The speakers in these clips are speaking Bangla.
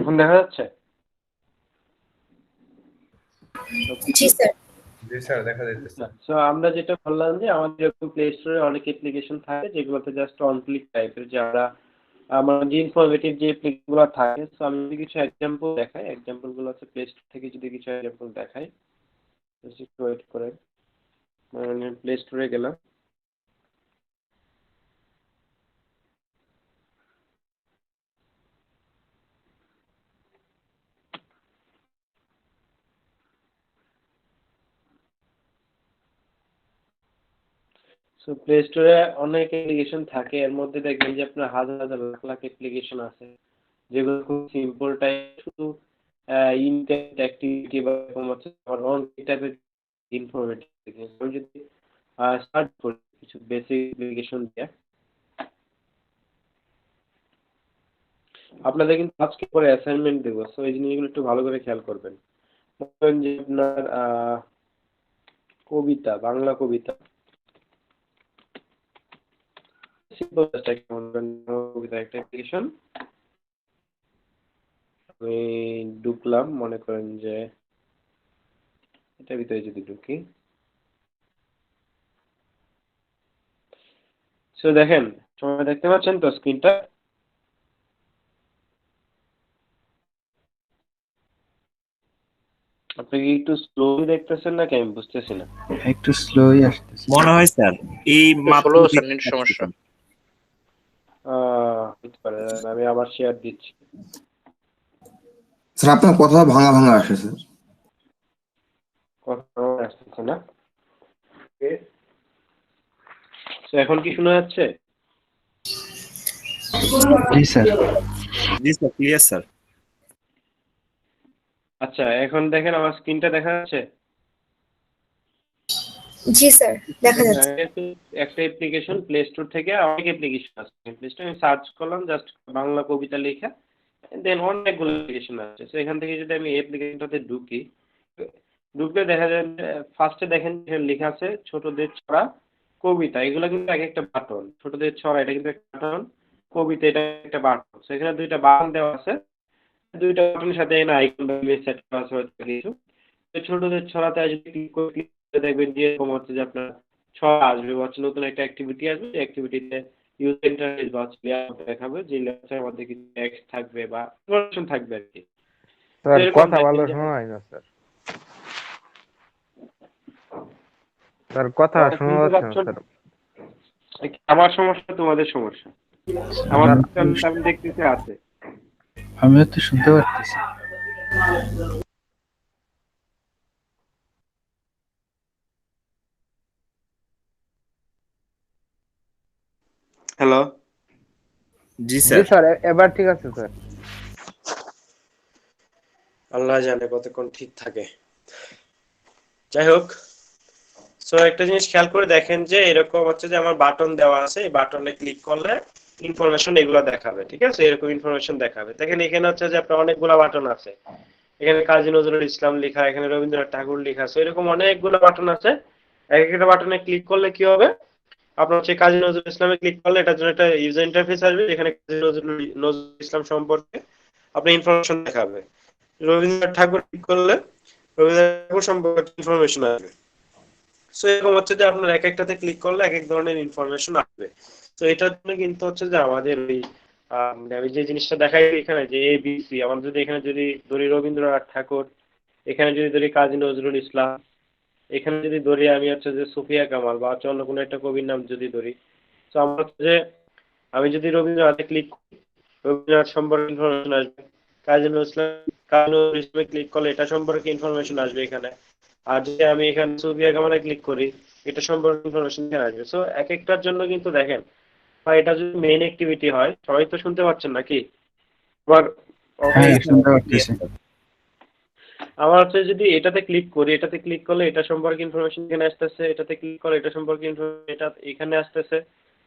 এখন দেখা যাচ্ছে? জি স্যার। জি স্যার, দেখা যাইতেছে। সো আমরা যেটা বললাম যে আমাদের এরকম প্লে স্টোরে অনেক অ্যাপ্লিকেশন থাকে যেগুলোতে জাস্ট অন ক্লিক টাইপের, যে আমরা আমার যে ইনফরমেটিভ যে অ্যাপ্লিকেশনগুলো থাকে, সো আমি যদি কিছু এক্সাম্পল দেখাই, এক্সাম্পলগুলো হচ্ছে প্লে স্টোর থেকে যদি কিছু এক্সাম্পল দেখাই, জাস্ট একটু ওয়েট করেন। মানে প্লে স্টোরে গেলাম। সো প্লে স্টোরে অনেক অ্যাপ্লিকেশন থাকে, এর মধ্যে দেখবেন যে আপনার হাজার হাজার লাখ লাখ অ্যাপ্লিকেশন আছে যেগুলো খুব সিম্পল টাইপ, শুধু ইন্টারনেট অ্যাক্টিভিটি বা এরকম হচ্ছে অন টাইপের ইনফরমেটিভ। আমি যদি স্টার্ট করি কিছু বেসিক অ্যাপ্লিকেশন দিয়ে, আপনাদের কিন্তু আজকে পরে অ্যাসাইনমেন্ট দেবো, সো এই জিনিসগুলো একটু ভালো করে খেয়াল করবেন। ধরেন যে আপনার কবিতা, বাংলা কবিতা, সিম্পল জাস্ট একটা কবিতা একটা অ্যাপ্লিকেশন। আমি ঢুকলাম, মনে করেন যে এটার ভিতরে যদি ঢুকি, সো দেখেন সবাই দেখতে পাচ্ছেন তো স্ক্রিনটা? আপনি কি একটু স্লোলি দেখতেছেন নাকি আমি বুঝতেছি না। একটু স্লোই আসতেছে মনে হয় স্যার এই মাত্র ষোলো স্যার নেট সমস্যা। হতে পারে, আমি আবার শেয়ার দিচ্ছি। স্যার আপনার কথা ভাঙা ভাঙা আসে স্যার। কথা আসতেছে না। তো এখন কি শোনা যাচ্ছে? জি স্যার। জি স্যার, ক্লিয়ার স্যার। আচ্ছা এখন দেখেন আমার স্ক্রিনটা দেখা যাচ্ছে? জি স্যার, দেখা যাচ্ছে। একটা অ্যাপ্লিকেশন প্লে স্টোর থেকে, অনেক অ্যাপ্লিকেশন আছে প্লে স্টোরে, আমি সার্চ করলাম জাস্ট বাংলা কবিতা লেখা, দেন অনেকগুলো অ্যাপ্লিকেশন আছে। সো এখান থেকে যদি আমি অ্যাপ্লিকেশনটাতে ঢুকি, ঢুকলে দেখা যায় ফার্স্টে দেখেন এখানে লেখা আছে ছোটদের ছড়া, কবিতা, এগুলো কিন্তু এক একটা বাটন। ছোটদের ছড়া এটা কিন্তু একটা বাটন, কবিতা এটা একটা বাটন। সো এখানে দুইটা বাটন দেওয়া আছে, দুইটা বাটনের সাথে এখানে আইকন বা ইমেজ সেট করা আছে হয়তো কিছু। তো ছোটদের ছড়াতে যদি ক্লিক করে দেখবেন যে এরকম হচ্ছে যে আপনার ছড়া আসবে, বা হচ্ছে নতুন একটা অ্যাক্টিভিটি আসবে, যে অ্যাক্টিভিটিতে ইউজার ইন্টারফেস বা হচ্ছে লেআউট দেখাবে, যে লেআউটের মধ্যে কিছু টেক্সট থাকবে বা ইনফরমেশন থাকবে আর কি। স্যার এরকম কথা দেখেন ভালো যে শোনা হয় না স্যার। স্যার কথা শোনা শুনতে যাচ্ছে না পাচ্ছেন? স্যার। আমার সমস্যা তোমাদের সমস্যা? আমার আমি দেখতেছি আছে। আমিও তো শুনতে পারতেছি। হ্যালো, জি জি স্যার। স্যার, এবার ঠিক আছে স্যার। আল্লাহ জানে কতক্ষণ ঠিক থাকে। যাই হোক, সো একটা জিনিস খেয়াল করে দেখেন যে এরকম হচ্ছে যে আমার বাটন দেওয়া আছে, এই বাটনে ক্লিক করলে ইনফরমেশন এগুলো দেখাবে, ঠিক আছে? এরকম ইনফরমেশন দেখাবে। দেখেন এখানে হচ্ছে যে আপনার অনেকগুলো বাটন আছে, এখানে কাজী নজরুল ইসলাম লেখা, এখানে রবীন্দ্রনাথ ঠাকুর লেখা আছে, এরকম অনেকগুলো বাটন আছে। এক একটা বাটনে ক্লিক করলে কি হবে, আপনার হচ্ছে কাজী নজরুল ইসলামে ক্লিক করলে এটার জন্য একটা ইউজার ইন্টারফেস আসবে, যেখানে কাজী নজরুল ইসলাম সম্পর্কে আপনার ইনফরমেশন দেখাবে। রবীন্দ্রনাথ ঠাকুর ক্লিক করলে রবীন্দ্রনাথ ঠাকুর সম্পর্কে ইনফরমেশন আসবে। সো এরকম হচ্ছে যে আপনার এক একটাতে ক্লিক করলে এক এক ধরনের ইনফরমেশন আসবে। তো এটার জন্য কিন্তু হচ্ছে যে আমাদের ওই আমি যে জিনিসটা দেখাই এখানে যে এবিসি, আমার যদি এখানে যদি ধরি রবীন্দ্রনাথ ঠাকুর, এখানে যদি ধরি কাজী নজরুল ইসলাম, এখানে যদি ধরি আমি হচ্ছে যে সুফিয়া কামাল বা হচ্ছে অন্য কোনো একটা কবির নাম যদি ধরি, তো আমার হচ্ছে যে আমি যদি রবীন্দ্রনাথে ক্লিক করি, রবীন্দ্রনাথ সম্পর্কে ইনফরমেশন আসবে। কাজী নজরুল ইসলামে ক্লিক করলে এটা সম্পর্কে ইনফরমেশন আসবে এখানে। আর যদি আমি এখানে সুফিয়া কামালে ক্লিক করি, এটা সম্পর্কে ইনফরমেশন এখানে আসবে। সো এক একটার জন্য কিন্তু দেখেন, বা এটা যদি মেইন অ্যাক্টিভিটি হয়, সবাই তো শুনতে পাচ্ছেন নাকি? আবার হ্যাঁ শুনতে পারতেছি। আমার হচ্ছে যদি এটাতে ক্লিক করি, এটাতে ক্লিক করলে এটা সম্পর্কে ইনফরমেশন এখানে আসতেছে, এটাতে ক্লিক করলে এটা সম্পর্কে ইনফরমেশন এটা এখানে আসতেছে,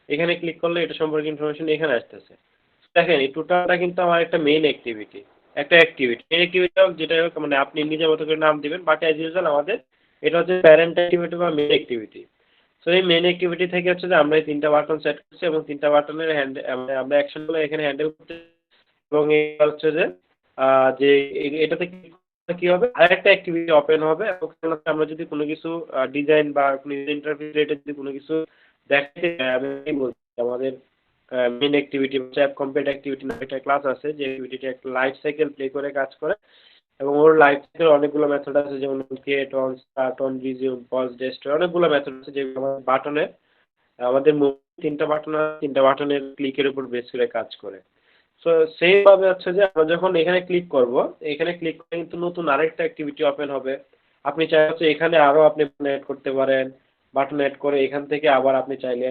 এখানে ক্লিক করলে এটা সম্পর্কে ইনফরমেশন এখানে আসতেছে। দেখেন এই টোটালটা কিন্তু আমার একটা মেইন অ্যাক্টিভিটি, একটা অ্যাক্টিভিটি। মেইন অ্যাক্টিভিটি হোক যেটা হোক, মানে আপনি নিজের মতো করে নাম দিবেন, বাট অ্যাজ ইউজুয়াল আমাদের এটা হচ্ছে প্যারেন্ট অ্যাক্টিভিটি বা মেইন অ্যাক্টিভিটি। সো এই মেইন অ্যাক্টিভিটি থেকে হচ্ছে যে আমরা এই তিনটা বাটন সেট করছি, এবং তিনটা বাটনের আমরা অ্যাকশনগুলো এখানে হ্যান্ডেল করতে, এবং এই হচ্ছে যে যে এটাতে কি হবে, আরেকটা অ্যাক্টিভিটি ওপেন হবে এবং আমরা যদি কোনো কিছু ডিজাইন বা কোনো ইন্টারফেস রিলেটেড যদি কোনো কিছু দেখাতে চাই, আমি কি বলছি আমাদের মেইন অ্যাক্টিভিটি হচ্ছে অ্যাপ কমপ্লিট অ্যাক্টিভিটি নামে একটা ক্লাস আছে, যে অ্যাক্টিভিটি একটা লাইফ সাইকেল প্লে করে কাজ করে এবং ওর লাইফ সাইকেল অনেকগুলো মেথড আছে, যেমন create on, start on, resume, pause, destroy, অনেকগুলো মেথড আছে যেগুলো আমাদের বাটনে, আমাদের তিনটা বাটন আছে, তিনটা বাটনের ক্লিকের উপর বেস করে কাজ করে। সো সেইভাবে হচ্ছে যে আমরা যখন এখানে ক্লিক করব, এখানে ক্লিক করে কিন্তু নতুন আরেকটা অ্যাক্টিভিটি ওপেন হবে। আপনি চাই হচ্ছে এখানে আরো আপনি অ্যাড করতে পারেন, বাটন অ্যাড করে এখান থেকে আবার আপনি চাইলে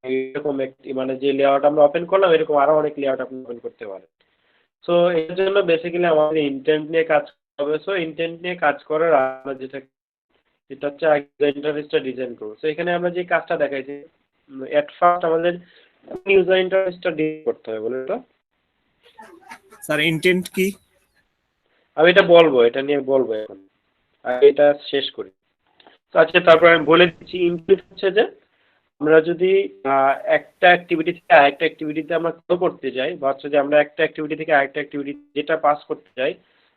এরকম মানে যে লেআউট আমরা ওপেন করলাম এরকম আরো অনেক লেআউট আপনি ওপেন করতে পারেন। সো এর জন্য বেসিক্যালি আমাদের ইন্টেন্ট নিয়ে কাজ করতে হবে। সো ইন্টেন্ট নিয়ে কাজ করার আমরা যেটা হচ্ছে আগে ইন্টারফেসটা ডিজাইন করবো। সো এখানে আমরা যে কাজটা দেখাইছি, এট ফার্স্ট আমাদের ইউজার ইন্টারফেসটা ডিজাইন করতে হবে, বলে তো স্যার ইন্টেন্ট কি? আমি এটা বলবো, এটা নিয়ে বলবো এখন, আর এটা শেষ করি। তো আচ্ছা, তারপর আমি বলে দিচ্ছি ইনক্লুড হচ্ছে যে আমরা যদি একটা অ্যাক্টিভিটি থেকে আরেকটা অ্যাক্টিভিটিতে আমরা ফলো করতে যাই, বা হচ্ছে যে আমরা একটা অ্যাক্টিভিটি থেকে আরেকটা অ্যাক্টিভিটি যেটা পাস করতে যাই,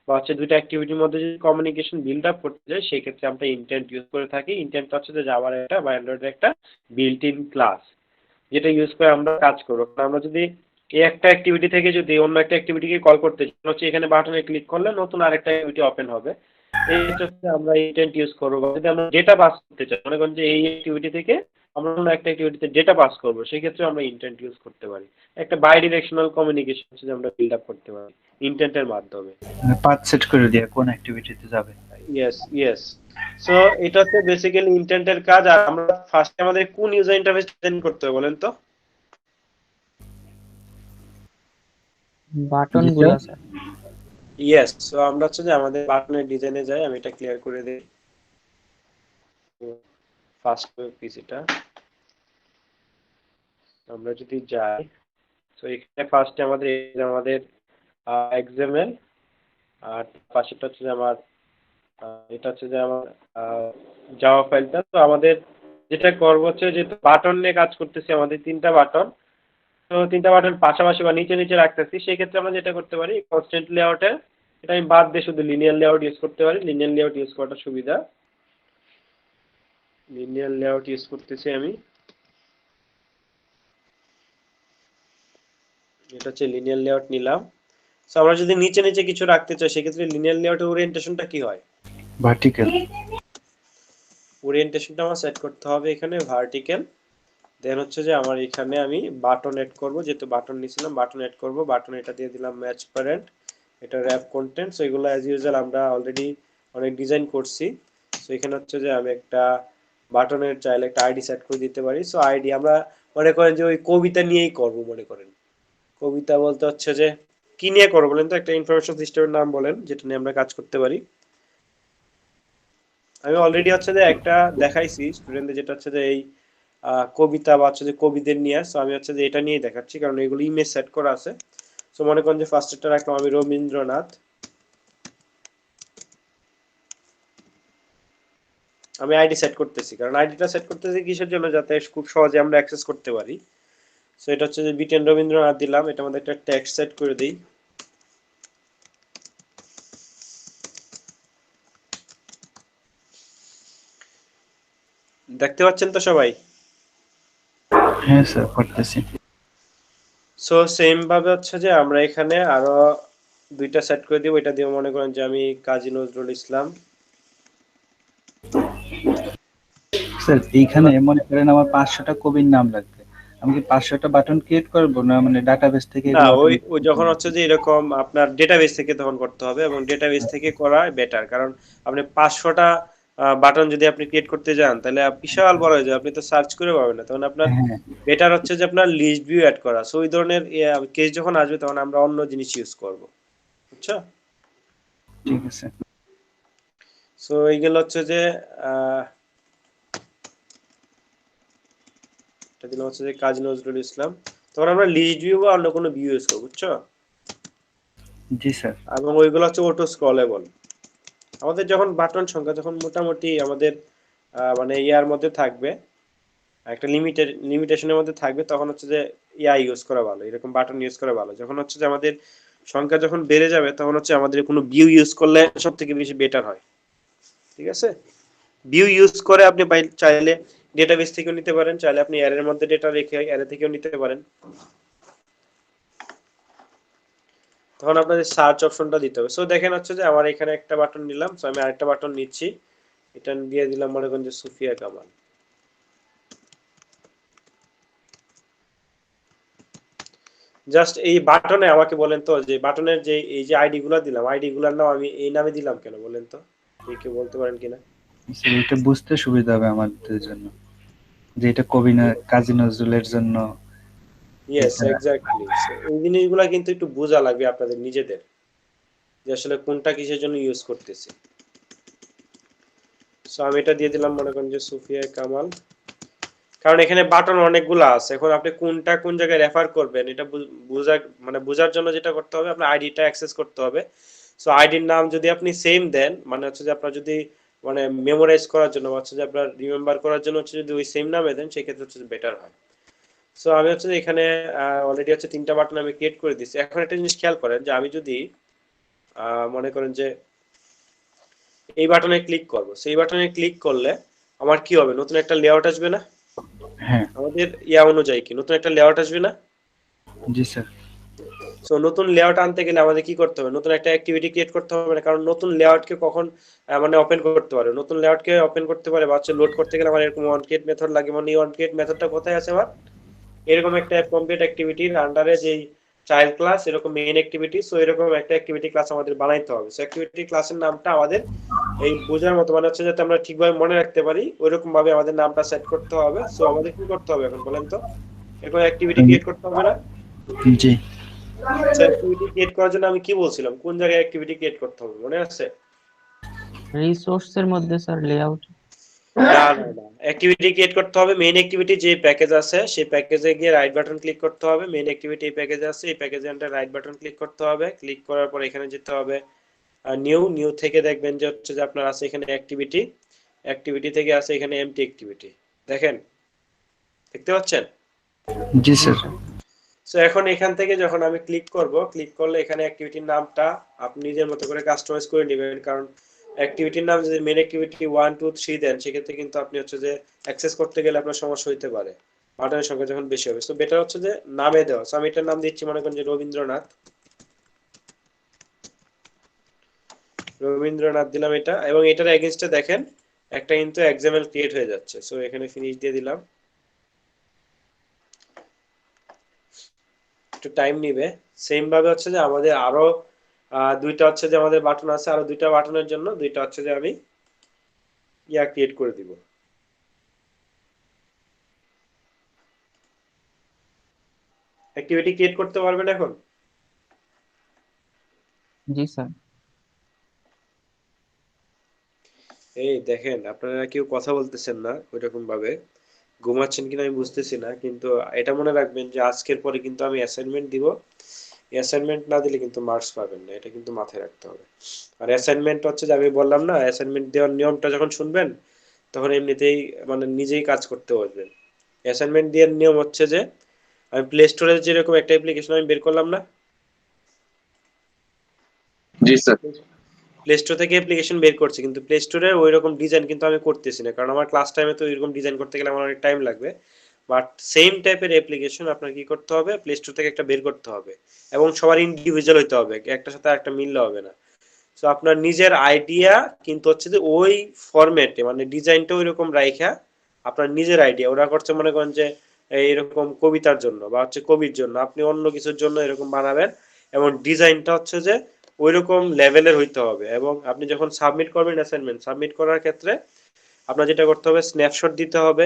বা হচ্ছে দুইটা অ্যাক্টিভিটির মধ্যে যদি কমিউনিকেশন বিল্ড আপ করতে যাই, সেক্ষেত্রে আমরা ইন্টেন্ট ইউজ করে থাকি। ইন্টেন্ট হচ্ছে যে জাভার একটা বা অ্যান্ড্রয়েডের একটা বিল্ট ইন ক্লাস, যেটা ইউজ করে আমরা কাজ করবো। আমরা যদি এই একটা অ্যাক্টিভিটি থেকে যদি অন্য একটা অ্যাক্টিভিটিকে কল করতে চাই, হচ্ছে এখানে বাটনে ক্লিক করলে নতুন আরেকটা অ্যাক্টিভিটি ওপেন হবে, এইটা হচ্ছে আমরা ইন্টেন্ট ইউজ করবো। যদি আমরা ডেটা পাস করতে চাই, মনে করেন যে এই অ্যাক্টিভিটি থেকে আমরা অন্য একটা অ্যাক্টিভিটিতে ডেটা পাস করবো, সেক্ষেত্রে আমরা ইন্টেন্ট ইউজ করতে পারি। একটা বাই ডিরেকশনাল কমিউনিকেশন হচ্ছে যে আমরা বিল্ড আপ করতে পারি ইন্টেন্টের মাধ্যমে। পাথ সেট করে দিয়ে কোন অ্যাক্টিভিটিতে যাবে। Yes yes. সো এটা হচ্ছে বেসিক্যালি ইন্টেন্টের কাজ। আর আমরা ফার্স্টে আমাদের কোন ইউজার ইন্টারফেস ডিজাইন করতে হবে বলেন তো? বাটন গুলো স্যার। ইয়েস। সো আমরা হচ্ছে যে আমাদের বাটনের ডিজাইনে যাই, আমি এটা ক্লিয়ার করে দিই। ফার্স্ট পিসিটা আমরা যদি যাই, তো এখানে ফার্স্টে আমাদের এক্সএমএল, আর পাশেটা হচ্ছে যে আমার এটা হচ্ছে যে আমার জাভা ফাইলটা। তো আমাদের যেটা করবো হচ্ছে যে বাটন নিয়ে কাজ করতেছি, আমাদের তিনটা বাটন, তো তিনটা বাটন পাশাপাশি বা নিচে নিচে রাখতেছি। সেই ক্ষেত্রে আমরা যেটা করতে পারি, কনস্ট্যান্ট লেআউটে এটা আমি বাদ দিয়ে শুধু লিনিয়ার লেআউট ইউজ করতে পারি। লিনিয়ার লেআউট ইউজ করাটা সুবিধা। লিনিয়ার লেআউট ইউজ করতেছি আমি, এটা হচ্ছে লিনিয়ার লেআউট নিলাম। সো আমরা যদি নিচে নিচে কিছু রাখতে চাই, সেক্ষেত্রে লিনিয়ার লেআউটের ওরিয়েন্টেশনটা কি হয়? ভার্টিক্যাল। ওরিয়েন্টেশনটা আমার সেট করতে হবে এখানে ভার্টিক্যাল। দেন হচ্ছে যে আমার এখানে আমি বাটন এড করব, যেহেতু বাটন নিছিলাম বাটন এড করব। বাটন এটা দিয়ে দিলাম ম্যাচ প্যারেন্ট, এটা র‍্যাপ কন্টেন্ট। সো এগুলো অ্যাজ ইউজুয়াল আমরা অলরেডি অনেক ডিজাইন করছি। সো এখানে হচ্ছে যে আমি একটা বাটনের চাইলে একটা আইডি সেট করে দিতে পারি। সো আইডি আমরা মনে করেন যে ওই কবিতা নিয়েই করব, মনে করেন কবিতা বলতে হচ্ছে যে কি নিয়ে করবো বলেন তো? একটা ইনফরমেশন সিস্টেমের নাম বলেন যেটা নিয়ে আমরা কাজ করতে পারি। আমি অলরেডি হচ্ছে যে একটা দেখাইছি স্টুডেন্টদের, যেটা হচ্ছে যে এই কবিতা বা হচ্ছে যে কবিদের নিয়ে। সো আমি হচ্ছে যে এটা নিয়ে দেখাচ্ছি, কারণ এগুলো ইমেজ সেট করা আছে। সো মনে করেন যে ফার্স্ট এটা রাখলাম আমি রবীন্দ্রনাথ। আমি আইডি সেট করতেছি, কারণ আইডিটা সেট করতেছি কিসের জন্য, যাতে খুব সহজে আমরা অ্যাক্সেস করতে পারি। সো এটা হচ্ছে যে বিটেন রবীন্দ্রনাথ দিলাম। এটার মধ্যে একটা টেক্সট সেট করে দিই। দেখতে পাচ্ছেন তো সবাই? হ্যাঁ স্যার করতেছি। সো সেম ভাবে হচ্ছে যে আমরা এখানে আরো দুইটা সেট করে দিব। এটা দিয়ে মনে করেন যে আমি কাজী নজরুল ইসলাম। স্যার এইখানে মনে করেন আমার 500টা কবির নাম লাগবে, আমি কি 500টা বাটন ক্রিয়েট করব না মানে ডাটাবেস থেকে? না, ওই যখন হচ্ছে যে এরকম আপনার ডেটাবেস থেকে তখন করতে হবে, এবং ডেটাবেস থেকে করা বেটার। কারণ আপনি 500টা বাটন যদি আপনি ক্রিয়েট করতে যান, তাহলে বিশাল বড় হয়ে যাবে, আপনি তো সার্চ করে পাবেন না। তখন আপনার হ্যাঁ বেটার হচ্ছে যে আপনার লিস্ট ভিউ অ্যাড করা। সো ওই ধরনের কেস যখন আসবে তখন আমরা অন্য জিনিস ইউজ করব, বুঝছো? ঠিক আছে। সো এইগুলো হচ্ছে যে এটা দিলাম হচ্ছে যে কাজী নজরুল ইসলাম। তখন আমরা লিস্ট ভিউ বা অন্য কোনো ভিউ ইউজ করব, বুঝছো? জি স্যার। এবং ওইগুলো হচ্ছে অটো স্ক্রলেবল। আমাদের যখন বাটন সংখ্যা যখন মোটামুটি আমাদের মানে ইয়ার মধ্যে থাকবে, একটা লিমিটেশনের মধ্যে থাকবে, তখন হচ্ছে যে ইয়া ইউজ করা ভালো, এরকম বাটন ইউজ করা ভালো। যখন হচ্ছে যে আমাদের সংখ্যা যখন বেড়ে যাবে তখন হচ্ছে আমাদের কোনো ভিউ ইউজ করলে সব থেকে বেশি বেটার হয়। ঠিক আছে, ভিউ ইউজ করে আপনি চাইলে ডেটাবেস থেকেও নিতে পারেন, চাইলে আপনি অ্যারের মধ্যে ডেটা রেখে অ্যারে থেকেও নিতে পারেন। তখন আপনাদের সার্চ অপশনটা দিতে হবে। সো দেখেন হচ্ছে যে আমার এখানে একটা বাটন নিলাম, সো আমি আরেকটা বাটন নিচ্ছি, এটা দিয়ে দিলাম মনে করেন যে সুফিয়া কামাল। জাস্ট এই বাটনে আমাকে বলেন তো যে বাটনের যে এই যে আইডি গুলা দিলাম, আইডি গুলার নাম আমি এই নামে দিলাম কেন বলেন তো, কেউ বলতে পারেন কিনা? স্যার এটা বুঝতে সুবিধা হবে আমাদের জন্য, যে এটা কাজী নজরুলের জন্য। ইয়েস, এটা এক্স্যাক্টলি। এই জিনিসগুলা কিন্তু একটু বোঝা লাগবে আপনাদের নিজেদের, যে আসলে কোনটা কিসের জন্য ইউজ করতেছি। সো আমি এটা দিয়ে দিলাম মনে করেন যে সুফিয়া কামাল, কারণ এখানে বাটন অনেকগুলো আছে, এখন আপনি কোনটা কোন জায়গায় রেফার করবেন এটা বোঝার জন্য যেটা করতে হবে আপনার আইডিটা অ্যাক্সেস করতে হবে। সো আইডির নাম যদি আপনি সেম দেন, মানে হচ্ছে যে আপনার যদি মানে মেমোরাইজ করার জন্য হচ্ছে যে আপনার রিমেম্বার করার জন্য হচ্ছে যদি ওই সেম নামে দেন সেক্ষেত্রে হচ্ছে বেটার হয়। সো আমি হচ্ছে যে এখানে অলরেডি হচ্ছে 3টা বাটন আমি ক্রিয়েট করে দিচ্ছি। এখন একটা জিনিস খেয়াল করেন যে আমি যদি মনে করেন যে এই বাটনে ক্লিক করব, সেই বাটনে ক্লিক করলে আমার কি হবে, নতুন একটা লেআউট আসবে না? হ্যাঁ। আমাদের অনুযায়ী কি নতুন একটা লেআউট আসবে না? জি স্যার। সো নতুন লেআউট আনতে গেলে আমাদের কি করতে হবে, নতুন একটা অ্যাক্টিভিটি ক্রিয়েট করতে হবে না? কারণ নতুন লেআউটকে কখন মানে ওপেন করতে পারে, নতুন লেআউটকে ওপেন করতে পারে বা হচ্ছে লোড করতে গেলে আমার এরকম ওয়ান ক্রিয়েট মেথড লাগে। মানে ওয়ান ক্রিয়েট মেথডটা কোথায় আছে আমার? এরকম একটা কমপ্লিট অ্যাক্টিভিটির আন্ডারে যেই চাইল্ড ক্লাস এরকম মেইন অ্যাক্টিভিটি, সো এরকম একটা অ্যাক্টিভিটি ক্লাস আমাদের বানাইতে হবে। সো অ্যাক্টিভিটি ক্লাসের নামটা আমাদের এই বোঝার মতো মানে হচ্ছে যাতে আমরা ঠিকভাবে মনে রাখতে পারি ওইরকম ভাবে আমাদের নামটা সেট করতে হবে। সো আমাদের কি করতে হবে এখন বলেন তো, এরকম অ্যাক্টিভিটি ক্রিয়েট করতে হবে না? জি। সো অ্যাক্টিভিটি ক্রিয়েট করার জন্য আমি কি বলছিলাম, কোন জায়গায় অ্যাক্টিভিটি ক্রিয়েট করতে হবে মনে আছে? রিসোর্সের মধ্যে স্যার লেআউট। না না না, অ্যাক্টিভিটি ক্রিয়েট করতে হবে মেইন অ্যাক্টিভিটি যে প্যাকেজ আছে সেই প্যাকেজে গিয়ে রাইট বাটন ক্লিক করতে হবে। মেইন অ্যাক্টিভিটি এই প্যাকেজে আছে, এই প্যাকেজে আন্ডার রাইট বাটন ক্লিক করতে হবে। ক্লিক করার পর এখানে যেতে হবে নিউ থেকে দেখবেন যে হচ্ছে যে আপনার আছে এখানে অ্যাক্টিভিটি, অ্যাক্টিভিটি থেকে আছে এখানে এমটি অ্যাক্টিভিটি, দেখেন দেখতে পাচ্ছেন? জি স্যার। সো এখন এখান থেকে যখন আমি ক্লিক করব, ক্লিক করলে এখানে অ্যাক্টিভিটির নামটা আপনি নিজের মতো করে কাস্টমাইজ করে নেবেন। কারণ অ্যাক্টিভিটির নাম যদি মেন অ্যাক্টিভিটি 1 2 3 দেন সেক্ষেত্রে কিন্তু আপনি হচ্ছে যে অ্যাক্সেস করতে গেলে আপনার সমস্যা হতে পারে, বাটনের সংখ্যা যখন বেশি হবে। সো বেটার হচ্ছে যে নামে দেওয়া। সো আমি এটার নাম দিচ্ছি মনে করেন যে রবীন্দ্রনাথ দিলাম এটা, এবং এটার এগেইনস্টে দেখেন একটা কিন্তু এক্সাম্পল ক্রিয়েট হয়ে যাচ্ছে। সো এখানে ফিনিশ দিয়ে দিলাম, একটু টাইম নিবে। সেম ভাবে হচ্ছে যে আমাদের আরো দুইটা হচ্ছে যে আমাদের বাটন আছে, আরো দুইটা বাটনের জন্য দুইটা হচ্ছে যে আমি ক্রিয়েট করে দিব। অ্যাক্টিভিটি ক্রিয়েট করতে পারবেন এখন? জি স্যার। এই দেখেন আপনারা কেউ কথা বলতেছেন না ওইরকম ভাবে, ঘুমাচ্ছেন কিনা আমি বুঝতেছি না, কিন্তু এটা মনে রাখবেন যে আজকের পরে কিন্তু আমি অ্যাসাইনমেন্ট দিব, অ্যাসাইনমেন্ট না দিলে কিন্তু মার্কস পাবেন না, এটা কিন্তু মাথায় রাখতে হবে। আর অ্যাসাইনমেন্ট হচ্ছে যে আমি বললাম না, অ্যাসাইনমেন্ট দেওয়ার নিয়মটা যখন শুনবেন তখন এমনিতেই মানে নিজেই কাজ করতে বসবেন। অ্যাসাইনমেন্ট দেওয়ার নিয়ম হচ্ছে যে আমি প্লে স্টোরে যেরকম একটা অ্যাপ্লিকেশন আমি বের করলাম না, জি স্যার। প্লে স্টোর থেকে অ্যাপ্লিকেশন বের করছি, কিন্তু প্লে স্টোরে ওই রকম ডিজাইন কিন্তু আমি করতেছি না, কারণ আমার ক্লাস টাইমে তো এরকম ডিজাইন করতে গেলে আমার অনেক টাইম লাগবে। বাট সেম টাইপের অ্যাপ্লিকেশন আপনার কি করতে হবে, প্লে স্টোর থেকে একটা বের করতে হবে, এবং সবার ইন্ডিভিজুয়াল হইতে হবে, একটার সাথে আরেকটা মিললে হবে না। সো আপনার নিজের আইডিয়া কিন্তু হচ্ছে যে ওই ফরম্যাটে মানে ডিজাইনটা ওই রকম রাইখা আপনার নিজের আইডিয়া, ওরা করছে মনে করেন যে এরকম কবিতার জন্য বা হচ্ছে কবির জন্য, আপনি অন্য কিছুর জন্য এরকম বানাবেন, এবং ডিজাইনটা হচ্ছে যে ওইরকম লেভেলের হইতে হবে। এবং আপনি যখন সাবমিট করবেন অ্যাসাইনমেন্ট, সাবমিট করার ক্ষেত্রে আপনার যেটা করতে হবে স্ন্যাপশট দিতে হবে,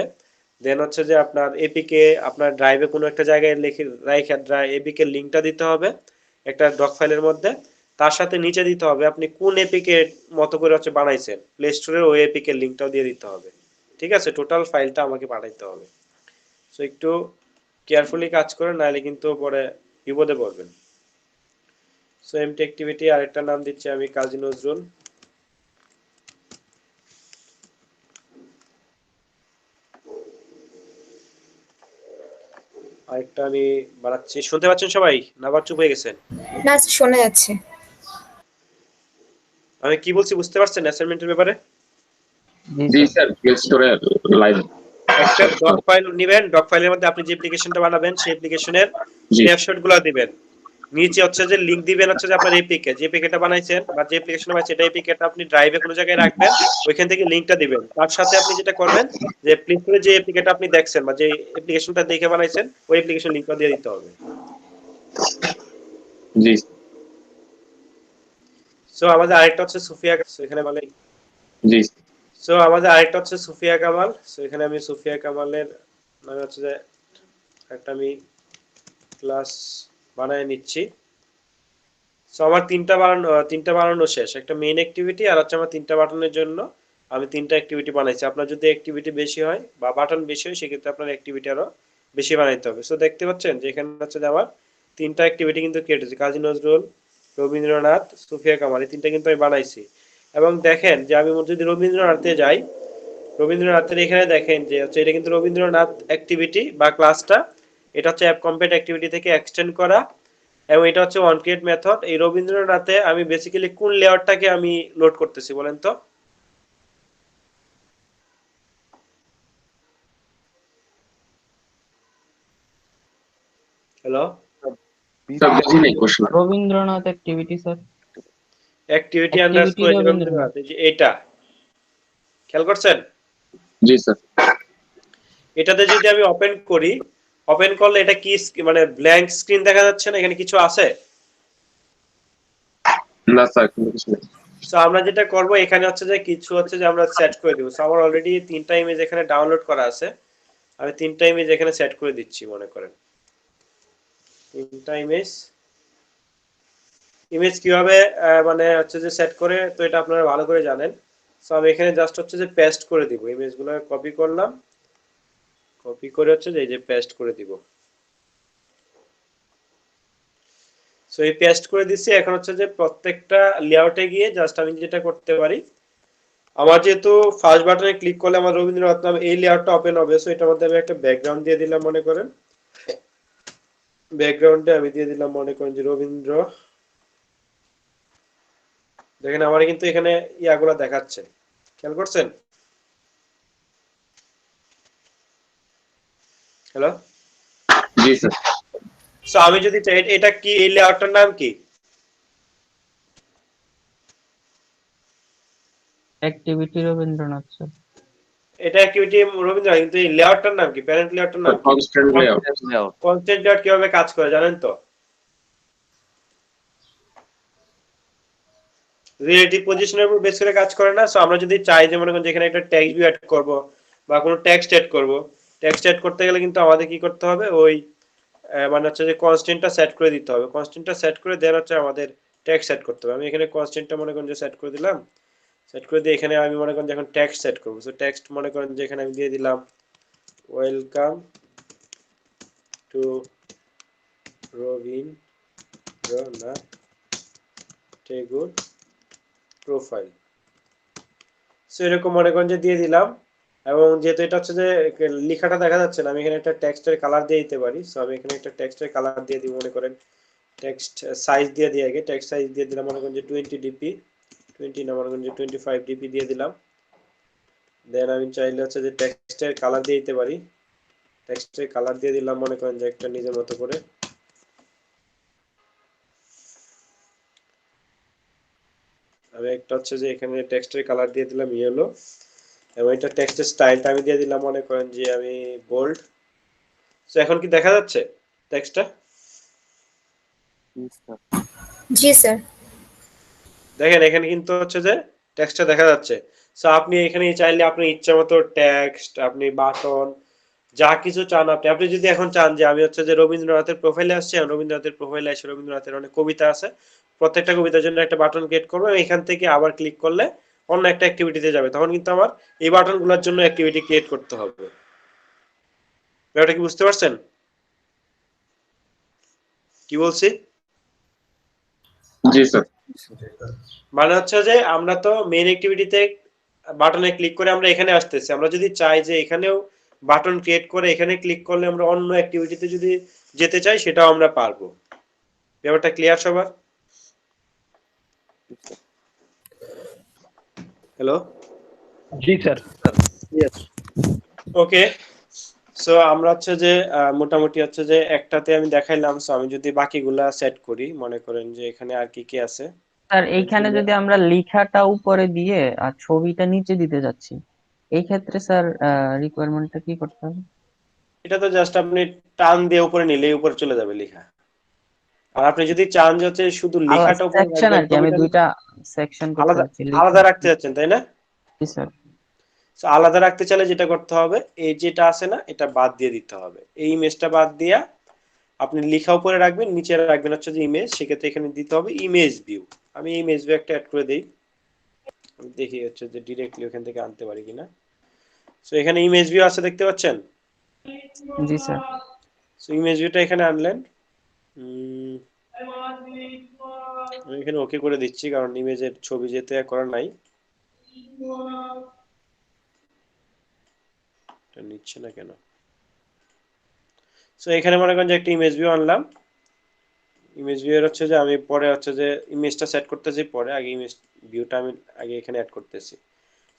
দেন হচ্ছে যে আপনার এপিকে আপনার ড্রাইভে কোনো একটা জায়গায় লিখে রাইখা এপিকে লিঙ্কটা দিতে হবে একটা ডক ফাইলের মধ্যে, তার সাথে নিচে দিতে হবে আপনি কোন এপিকে মতো করে হচ্ছে বানাইছেন, প্লে স্টোরের ওই এপিকে লিঙ্কটাও দিয়ে দিতে হবে। ঠিক আছে, টোটাল ফাইলটা আমাকে পাঠাইতে হবে। সো একটু কেয়ারফুলি কাজ করেন, নাহলে কিন্তু পরে বিপদে পড়বেন। সো এমটি অ্যাক্টিভিটি আরেকটা নাম দিচ্ছি আমি কাজী নজরুল। আরেকটা আমি বানাচ্ছি, শুনতে পাচ্ছেন সবাই না আবার চুপ হয়ে গেছেন? না স্যার, শোনা যাচ্ছে। আমি কি বলছি বুঝতে পারছেন অ্যাসাইনমেন্টের ব্যাপারে? জি জি স্যার। স্যার প্লে স্টোরে লাইভ। একটা ডক ফাইল নেবেন, ডক ফাইলের মধ্যে আপনি যে অ্যাপ্লিকেশনটা বানাবেন সেই অ্যাপ্লিকেশনের জি স্ন্যাপশটগুলো দিবেন। নিচে হচ্ছে যে লিংক দিবেন হচ্ছে যে আপনার এপিকে, যে এপিকেটা বানাইছেন বা যে অ্যাপ্লিকেশন বানাইছেন সেটা এপিকেটা আপনি ড্রাইভে কোনো জায়গায় রাখবেন, ওইখান থেকে লিংকটা দিবেন। তার সাথে আপনি যেটা করবেন যে প্লে স্টোরে যে এপিকেটা আপনি দেখছেন বা যে অ্যাপ্লিকেশনটা দেখে বানাইছেন ওই অ্যাপ্লিকেশন লিংকটা দিয়ে দিতে হবে। জি সো আমাদের আরেকটা হচ্ছে সুফিয়া, এখানে মানে জি সো আমাদের আরেকটা হচ্ছে সুফিয়া কামাল। সো এখানে আমি সুফিয়া কামালের মানে হচ্ছে যে একটা আমি ক্লাস বানায় নিচ্ছি। সো আমার তিনটা বানানো শেষ, একটা মেইন অ্যাক্টিভিটি আর হচ্ছে আমার তিনটা বাটনের জন্য আমি তিনটা অ্যাক্টিভিটি বানাইছি। আপনার যদি অ্যাক্টিভিটি বেশি হয় বা বাটন বেশি হয় সেক্ষেত্রে আপনার অ্যাক্টিভিটি আরো বেশি বানাইতে হবে। সো দেখতে পাচ্ছেন যে এখানে হচ্ছে যে আমার তিনটা অ্যাক্টিভিটি কিন্তু কেটেছে, কাজী নজরুল, রবীন্দ্রনাথ, সুফিয়া কামাল, এই তিনটা কিন্তু আমি বানাইছি। এবং দেখেন যে আমি যদি রবীন্দ্রনাথে যাই, রবীন্দ্রনাথের এখানে দেখেন যে হচ্ছে এটা কিন্তু রবীন্দ্রনাথ অ্যাক্টিভিটি বা ক্লাসটা, এটা হচ্ছে অ্যাপ কমপ্লিট অ্যাক্টিভিটি থেকে এক্সটেন্ড করা, এবং এটা হচ্ছে ওয়ান ক্রিয়েট মেথড। এই রবীন্দ্রনাথে আমি বেসিক্যালি কোন লেয়ারটাকে আমি লোড করতেছি বলেন তো? হ্যালো, স্যার বুঝি নাই question. Rabindranath activity sir. Activity activity underscore Rabindranath. Rabindranath, এই যে এটা খেয়াল করছেন? জি স্যার। এটাতে যদি আমি ওপেন করি, ওপেন করলে এটা কি মানে ব্ল্যাঙ্ক স্ক্রিন দেখা যাচ্ছে না, এখানে কিছু আছে? না স্যার কোনো কিছু নেই। সো আমরা যেটা করব এখানে হচ্ছে যে কিছু হচ্ছে যে আমরা সেট করে দেব। সো আমার অলরেডি তিনটা ইমেজ এখানে ডাউনলোড করা আছে, আমি তিনটা ইমেজ এখানে সেট করে দিচ্ছি। মনে করেন তিনটা ইমেজ কিভাবে মানে হচ্ছে যে সেট করে, তো এটা আপনারা ভালো করে জানেন। সো আমি এখানে জাস্ট হচ্ছে যে পেস্ট করে দিব, ইমেজগুলো কপি করলাম, কপি করে হচ্ছে যে এই যে পেস্ট করে দিব। সো এই পেস্ট করে দিচ্ছি। এখন হচ্ছে যে প্রত্যেকটা লেআউটে গিয়ে জাস্ট আমি যেটা করতে পারি, আমার যেহেতু ফার্স্ট বাটনে ক্লিক করলে আমার রবীন্দ্রনাথ নাম এই লেআউটটা ওপেন হবে। সো এটার মধ্যে আমি একটা ব্যাকগ্রাউন্ড দিয়ে দিলাম, মনে করেন ব্যাকগ্রাউন্ডে আমি দিয়ে দিলাম মনে করেন যে রবীন্দ্র। দেখেন আমার কিন্তু এখানে ইয়াগুলা দেখাচ্ছে, খেয়াল করছেন? হ্যালো, জি স্যার। সো আমি যদি চাই এটা কি, এই লেআউটটার নাম কি? Activity Rabindranath sir. এটা অ্যাক্টিভিটি রবীন্দ্রনাথ, কিন্তু এই লেআউটটার নাম কি, প্যারেন্ট লেআউটটার নাম কি? Constant layout. কনস্ট্যান্ট লেআউট কিভাবে কাজ করে জানেন তো? রিলেটিভ পজিশনের উপর বেস করে কাজ করে না। সো আমরা যদি চাই যে মনে করেন যেখানে একটা টেক্সট ভিউ অ্যাড করব বা কোনো টেক্সট অ্যাড করব, টেক্সট অ্যাড করতে গেলে কিন্তু আমাদের কি করতে হবে, ওই মানে হচ্ছে যে কনস্ট্যান্টটা সেট করে দিতে হবে। কনস্ট্যান্টটা সেট করে দেন হচ্ছে আমাদের টেক্সট সেট করতে হবে। আমি এখানে কনস্ট্যান্টটা মনে করেন যে সেট করে দিলাম, সেট করে দিয়ে এখানে আমি মনে করেন যে এখন টেক্সট সেট করব। সো টেক্সট মনে করেন যে এখানে আমি দিয়ে দিলাম welcome to Rabindranath Tagore profile. So এরকম মনে করেন যে দিয়ে দিলাম। এবং যেহেতু এটা হচ্ছে যে লেখাটা দেখা যাচ্ছে না, আমি এখানে একটা টেক্সটের কালার দিয়ে দিতে পারি। সো আমি এখানে একটা টেক্সটের কালার দিয়ে দিব, মনে করেন টেক্সট সাইজ দিয়ে দিই আগে, টেক্সট সাইজ দিয়ে দিলাম মনে করেন যে 20 ডিপি, 20 না মনে করেন যে 25 ডিপি দিয়ে দিলাম। দেন আমি চাইলে হচ্ছে যে টেক্সটের কালার দিয়ে দিতে পারি, টেক্সটের কালার দিয়ে দিলাম মনে করেন যে একটা নিজের মতো করে। আমি একটা হচ্ছে যে এখানে টেক্সটের কালার দিয়ে দিলাম ইয়েলো, এবং এটা টেক্সটের স্টাইলটা আমি দিয়ে দিলাম মনে করেন যে আমি বোল্ড। সো এখন কি দেখা যাচ্ছে টেক্সটটা? জি স্যার। দেখেন এখানে কিন্তু হচ্ছে যে টেক্সটটা দেখা যাচ্ছে। সো আপনি এখানে চাইলে আপনি ইচ্ছা মতো টেক্সট, আপনি বাটন, যা কিছু চান আপনি, আপনি যদি এখন চান যে আমি হচ্ছে যে রবীন্দ্রনাথের প্রোফাইলে আসছি, রবীন্দ্রনাথের প্রোফাইলে এসে রবীন্দ্রনাথের অনেক কবিতা আছে, প্রত্যেকটা কবিতার জন্য একটা বাটন ক্রিয়েট করবো, এখান থেকে আবার ক্লিক করলে অন্য একটা অ্যাক্টিভিটিতে যাবে, তখন কিন্তু আমার এই বাটনগুলোর জন্য অ্যাক্টিভিটি ক্রিয়েট করতে হবে। ব্যাপারটা কি বুঝতে পারছেন কি বলছি? জি স্যার। মানে হচ্ছে যে আমরা তো মেইন অ্যাক্টিভিটিতে বাটনে ক্লিক করে আমরা এখানে আসতেছি, আমরা যদি চাই যে এখানেও বাটন ক্রিয়েট করে এখানে ক্লিক করলে আমরা অন্য অ্যাক্টিভিটিতে যদি যেতে চাই সেটাও আমরা পারবো। ব্যাপারটা ক্লিয়ার সবার? হ্যালো, জি স্যার। ওকে। সো আমরা হচ্ছে যে মোটামুটি হচ্ছে যে একটাতে আমি দেখাইলাম। সো আমি যদি বাকিগুলা সেট করি, মনে করেন যে এখানে আর কি কি আছে। স্যার এইখানে যদি আমরা লেখাটা উপরে দিয়ে আর ছবিটা নিচে দিতে যাচ্ছি, এই ক্ষেত্রে স্যার রিকোয়ারমেন্টটা কি করতে হবে? এটা তো জাস্ট আপনি টান দিয়ে উপরে নিলেই উপরে চলে যাবে লেখা। আর আপনি যদি চান যে হচ্ছে শুধু লেখাটা উপরে সেকশন রাখবেন, আর কি, আমি ছবিটা দুইটা সেকশন করতে আলাদা যাচ্ছি। আলাদা রাখতে যাচ্ছেন, তাই না? জি স্যার। সো আলাদা রাখতে চাইলে যেটা করতে হবে, এই যেটা আছে না, এটা বাদ দিয়ে দিতে হবে। এই ইমেজটা বাদ দিয়া আপনি লেখা উপরে রাখবেন, নিচে রাখবেন হচ্ছে যে ইমেজ। সেক্ষেত্রে এখানে দিতে হবে ইমেজ ভিউ। আমি ইমেজ ভিউ একটা অ্যাড করে দেই, আমি দেখি হচ্ছে যে ডিরেক্টলি ওখান থেকে আনতে পারি কিনা। সো এখানে ইমেজ ভিউ আছে, দেখতে পাচ্ছেন? জি স্যার। সো ইমেজ ভিউটা এখানে আনলেন। আমি এখানে ওকে করে দিচ্ছি, কারণ ইমেজের ছবি যেতে করা নাই। এটা নিচ্ছে না কেন? সো এখানে মনে করেন যে একটা ইমেজ ভিউ আনলাম। ইমেজ ভিউ এর হচ্ছে যে আমি পরে হচ্ছে যে ইমেজটা সেট করতেছি, পরে আগে ইমেজ ভিউটা আমি আগে এখানে অ্যাড করতেছি।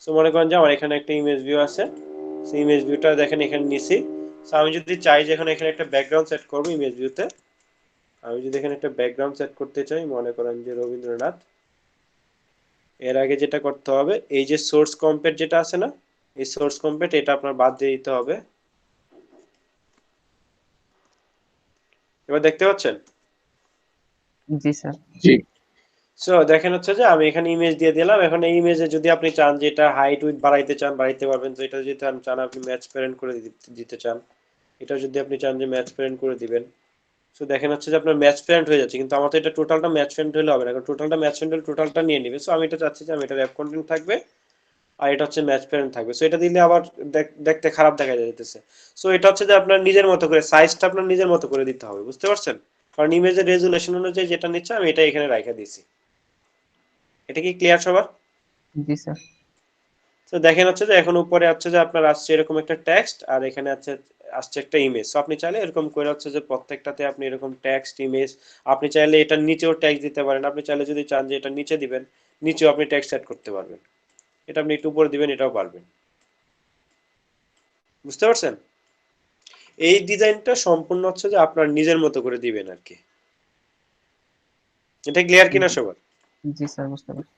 সো মনে করেন যে আমার এখানে একটা ইমেজ ভিউ আছে। সেই ইমেজ ভিউটা দেখেন এখানে নিছি। সো আমি যদি চাই যে এখানে একটা ব্যাকগ্রাউন্ড সেট করব ইমেজ ভিউতে, আমি যদি এখানে একটা ব্যাকগ্রাউন্ড সেট করতে চাই, মনে করেন যে রবীন্দ্রনাথ, এর আগে যেটা করতে হবে, এই যে সোর্স কম্পেট যেটা আছে না, এই সোর্স কম্পেট এটা আপনার বাদ দিয়ে দিতে হবে। এবার দেখতে পাচ্ছেন? জি স্যার। জি সো দেখেন হচ্ছে যে আমি এখানে ইমেজ দিয়ে দিলাম। এখন এই ইমেজে যদি আপনি চান যে এটা হাইট উইডথ বাড়াইতে চান, বাড়াইতে পারবেন। তো এটা যদি চান আপনি ম্যাচ প্যারেন্ট করে দিতে চান, এটা যদি আপনি চান যে ম্যাচ প্যারেন্ট করে দিবেন। সো দেখেন হচ্ছে যে আপনার ম্যাচ প্যারেন্ট হয়ে যাচ্ছে, কিন্তু আমার তো এটা টোটালটা ম্যাচ প্যারেন্ট হলে হবে না, কারণ টোটালটা ম্যাচ প্যারেন্ট হলে টোটালটা নিয়ে নেবে। সো আমি এটা চাচ্ছি যে আমি এটা র্যাপ কন্টেন্ট থাকবে আর এটা হচ্ছে ম্যাচ প্যারেন্ট থাকবে। সো এটা দিলে আবার দেখতে খারাপ দেখা যাইতেছে। সো এটা হচ্ছে যে আপনার নিজের মতো করে সাইজটা আপনার নিজের মতো করে দিতে হবে, বুঝতে পারছেন? কারণ ইমেজের রেজুলেশন অনুযায়ী যেটা নিচ্ছে আমি এটা এখানে রাখা দিয়েছি। এটা কি ক্লিয়ার সবার? জি স্যার। তো দেখেন হচ্ছে যে এখন উপরে হচ্ছে যে আপনার আসছে এরকম একটা টেক্সট, আর এখানে আসছে একটা ইমেজ। সো আপনি চাইলে এরকম করে হচ্ছে যে প্রত্যেকটাতে আপনি এরকম টেক্সট ইমেজ, আপনি চাইলে এটার নিচেও টেক্সট দিতে পারেন। আপনি চাইলে যদি চান যে এটা নিচে দিবেন, নিচেও আপনি টেক্সট সেট করতে পারবেন। এটা আপনি একটু উপরে দিবেন, এটাও পারবেন। বুঝতে পারছেন? এই ডিজাইনটা সম্পূর্ণ হচ্ছে যে আপনার নিজের মতো করে দিবেন আর কি। এটা ক্লিয়ার কিনা সবার? জি স্যার, বুঝতে পারছি।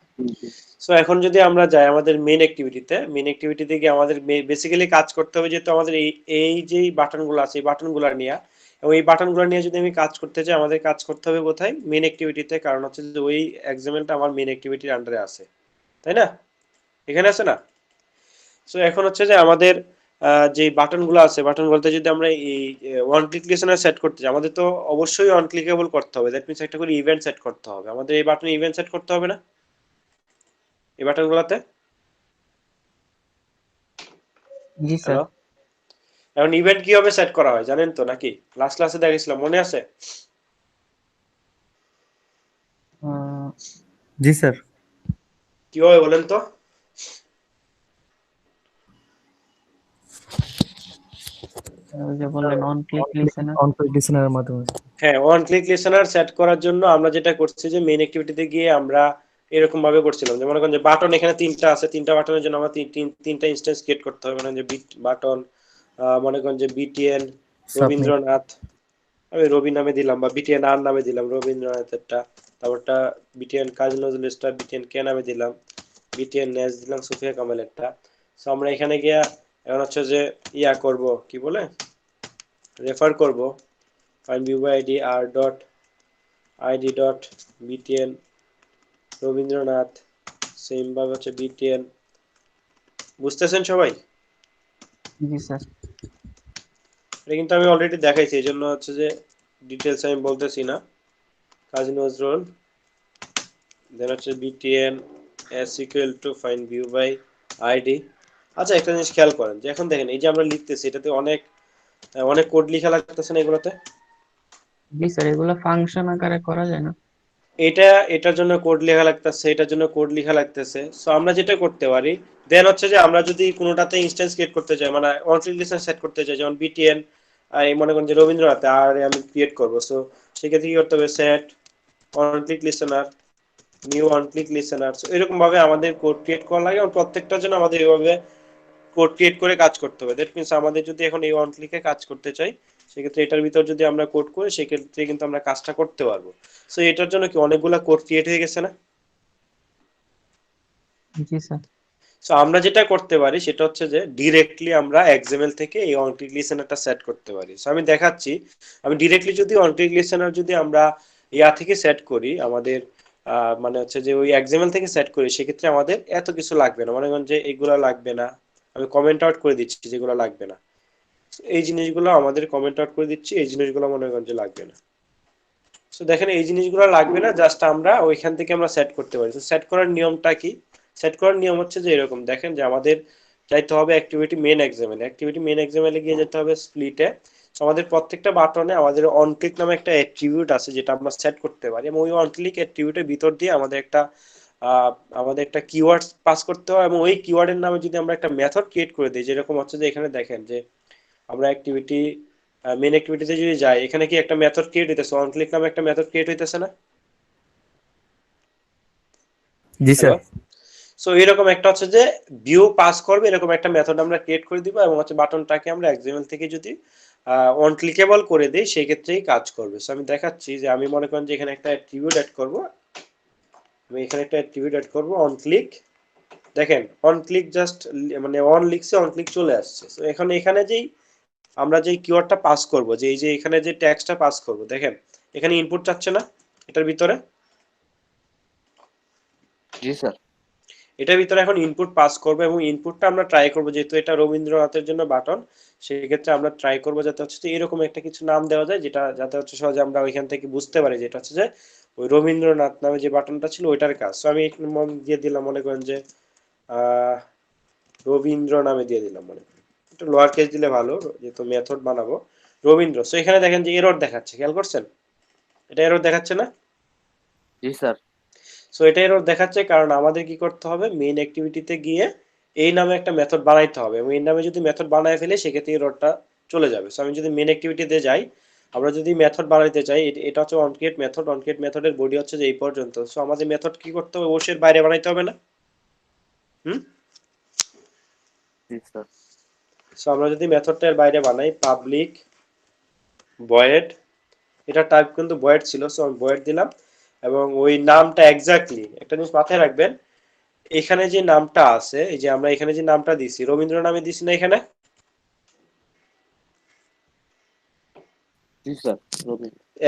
সো এখন যদি আমরা যাই আমাদের মেইন অ্যাক্টিভিটিতে গিয়ে আমাদের বেসিক্যালি কাজ করতে হবে, যেহেতু আমাদের এই যে বাটনগুলো আছে এই বাটনগুলো নিয়ে, এবং এই বাটনগুলো নিয়ে যদি আমি কাজ করতে চাই, আমাদের কাজ করতে হবে কোথায়? মেইন অ্যাক্টিভিটিতে। কারণ হচ্ছে যে ওই এক্সাম্পলটা আমার মেইন অ্যাক্টিভিটির আন্ডারে আছে, তাই না? এখানে আছে না? সো এখন হচ্ছে যে আমাদের যে বাটনগুলো আছে, বাটনগুলোতে যদি আমরা এই ওয়ান ক্লিক লিসেনার সেট করতে চাই, আমাদের তো অবশ্যই ওয়ান ক্লিকেবল করতে হবে। দ্যাট মিন্স একটা করে ইভেন্ট সেট করতে হবে। আমাদের এই বাটনে ইভেন্ট সেট করতে হবে না এই বাটনগুলোতে? জি স্যার। হ্যালো, এখন ইভেন্ট কিভাবে সেট করা হয় জানেন তো নাকি? লাস্ট ক্লাসে দেখিয়েছিলাম, মনে আছে? জি স্যার। কিভাবে বলেন তো? ওই যে বললেন on click listener. On click লিসেনারের মাধ্যমে। হ্যাঁ, ওয়ান ক্লিক লিসেনার সেট করার জন্য আমরা যেটা করছি যে মেইন অ্যাক্টিভিটিতে গিয়ে আমরা এরকম ভাবে করছিলাম যে মনে করেন যে বাটন এখানে তিনটা আছে, তিনটা বাটনের জন্য আমরা তিনটা ইনস্ট্যান্স ক্রিয়েট করতে হবে। মানে যে বাটন, মনে করেন যে বিটিএন রবীন্দ্রনাথ, আমি রবি নামে দিলাম, বা বিটিএন আর নামে দিলাম রবীন্দ্রনাথেরটা, তারপরটা বিটিএন কাজী নজরুল ইসলাম বিটিএন কে নামে দিলাম, বিটিএন নেস দিলাম সুফিয়া কামালেরটা। সো আমরা এখানে গিয়া এখন হচ্ছে যে ইয়া করব, কি বলে, রেফার করব find view by id r dot id dot btn Rabindranath, same ভাবে হচ্ছে btn। বুঝতেছেন সবাই? জি স্যার। এটা কিন্তু আমি অলরেডি দেখাইছি, এই জন্য হচ্ছে যে ডিটেলস আমি বলতেছি না। কাজী নজরুল, দেন হচ্ছে btn as equal to find view by id। আচ্ছা, একটা জিনিস খেয়াল করেন যে এখন দেখেন এই যে আমরা লিখতেছি, এটাতে অনেক অনেক কোড লেখা লাগতেছে না এগুলোতে? জি স্যার, এগুলো ফাংশন আকারে করা যায় না? এটার জন্য কোড লেখা লাগতেছে, এটার জন্য কোড লেখা লাগতেছে। সো আমরা যেটা করতে পারি, দেন হচ্ছে যে আমরা যদি কোনোটাতে ইনস্ট্যান্স ক্রিয়েট করতে চাই, মানে ওয়ান ক্লিক লিসেনার সেট করতে চাই, যেমন বিটিএন আর এই মনে করেন যে রবীন্দ্রনাথ আর আমি ক্রিয়েট করবো, সো সেক্ষেত্রে কি করতে হবে, set on click listener, new on click listener. এরকম ভাবে আমাদের কোড ক্রিয়েট করা লাগে এবং প্রত্যেকটার জন্য আমাদের এইভাবে কোড ক্রিয়েট করে কাজ করতে হবে। দ্যাট মিনস আমাদের যদি এখন এই অন ক্লিকে কাজ করতে চাই, সেক্ষেত্রে এটার ভিতর যদি আমরা কোড করি, সেক্ষেত্রে কিন্তু আমরা কাজটা করতে পারবো। সো এটার জন্য কি অনেকগুলা কোড ক্রিয়েট হয়ে গেছে না? জি স্যার। সো আমরা যেটা করতে পারি সেটা হচ্ছে যে ডিরেক্টলি আমরা এক্সএমএল থেকে এই অন ক্লিক লিসেনারটা সেট করতে পারি। সো আমি দেখাচ্ছি, আমি ডিরেক্টলি যদি অন ক্লিক লিসেনার যদি আমরা ইয়া থেকে সেট করি, আমাদের মানে হচ্ছে যে ওই এক্সএমএল থেকে সেট করি, সেক্ষেত্রে আমাদের এত কিছু লাগবে না, মনে করেন যে এগুলা লাগবে না। আমি কমেন্ট আউট করে দিচ্ছি যেগুলো লাগবে না, এই জিনিসগুলো আমাদের কমেন্ট আউট করে দিচ্ছি, এই জিনিসগুলো মনে করেন যে লাগবে না। সো দেখেন এই জিনিসগুলো লাগবে না, জাস্ট আমরা ওইখান থেকে আমরা সেট করতে পারি। তো সেট করার নিয়মটা কি? সেট করার নিয়ম হচ্ছে যে এরকম, দেখেন যে আমাদের যাইতে হবে activity main XML, activity main XML এ গিয়ে যেতে হবে স্প্লিটে। সো আমাদের প্রত্যেকটা বাটনে আমাদের অন ক্লিক নামে একটা অ্যাট্রিবিউট আছে যেটা আমরা সেট করতে পারি, এবং ওই অন ক্লিক অ্যাট্রিবিউটের ভিতর দিয়ে আমাদের একটা কিওয়ার্ড পাস করতে হয়, এবং ওই কিওয়ার্ডের নামে যদি আমরা একটা মেথড ক্রিয়েট করে দিই, যেরকম হচ্ছে যে এখানে দেখেন যে আমরা অ্যাক্টিভিটি মেন অ্যাক্টিভিটিতে যদি যাই, এখানে কি একটা মেথড ক্রিয়েট হইতেছে, অন ক্লিক নামে একটা মেথড ক্রিয়েট হইতেছে না? জি স্যার। সো এরকম একটা হচ্ছে যে ভিউ পাস করবে, এরকম একটা মেথড আমরা ক্রিয়েট করে দিব, এবং হচ্ছে বাটনটাকে আমরা এক্সএমএল থেকে যদি অন ক্লিকেবল করে দেই, সেই ক্ষেত্রেই কাজ করবে। সো আমি দেখাচ্ছি যে আমি মনে করেন যে এখানে একটা অ্যাট্রিবিউট অ্যাড করব, আমি এখানে একটা অ্যাট্রিবিউট অ্যাড করব অন ক্লিক। দেখেন অন ক্লিক জাস্ট মানে অন লিখছে, অন ক্লিক চলে আসছে। সো এখানে যেই আমরা যেই কিওয়ার্ডটা পাস করব, যে এই যে এখানে যে ট্যাক্সটা পাস করব, দেখেন এখানে ইনপুট চাচ্ছে না এটার ভিতরে? জি স্যার। এটার ভিতরে এখন ইনপুট পাস করবো, এবং ইনপুটটা আমরা ট্রাই করবো, যেহেতু এটা রবীন্দ্রনাথের জন্য বাটন, সেই ক্ষেত্রে আমরা ট্রাই করবো যাতে হচ্ছে এরকম একটা কিছু নাম দেওয়া যায়, যেটা যাতে হচ্ছে সহজে আমরা ওইখান থেকে বুঝতে পারি যেটা হচ্ছে যে ওই রবীন্দ্রনাথ নামে যে বাটনটা ছিল ওইটার কাজ। তো আমি দিয়ে দিলাম, মনে করেন যে রবীন্দ্র নামে দিয়ে দিলাম, মনে করেন একটু লোয়ার কেস দিলে ভালো, যেহেতু মেথড বানাবো রবীন্দ্র। সো এখানে দেখেন যে এরর দেখাচ্ছে, খেয়াল করছেন? এটা এরর দেখাচ্ছে না? জি স্যার। সো এটা এরর দেখাচ্ছে কারণ আমাদের কি করতে হবে, মেইন অ্যাক্টিভিটিতে গিয়ে এই নামে একটা মেথড বানাইতে হবে, এবং এই নামে যদি মেথড বানায় ফেলে সেক্ষেত্রে এররটা চলে যাবে। সো আমি যদি মেইন অ্যাক্টিভিটিতে যাই, আমরা যদি মেথড বানাইতে চাই, এটা হচ্ছে on create method, on create মেথডের বডি হচ্ছে যে এই পর্যন্ত। সো আমাদের মেথড কি করতে হবে, ওশের বাইরে বানাইতে হবে না? জি স্যার। সো আমরা যদি মেথডটার বাইরে বানাই, পাবলিক ভয়েড, এটা টাইপ কিন্তু ভয়েড ছিল, সো আমি ভয়েড দিলাম, এবং ওই নামটা এক্স্যাক্টলি একটা জিনিস মাথায় রাখবেন, এখানে যে নামটা আছে, এই যে আমরা এখানে যে নামটা দিছি রবীন্দ্র নামে দিছি না এখানে? জি স্যার।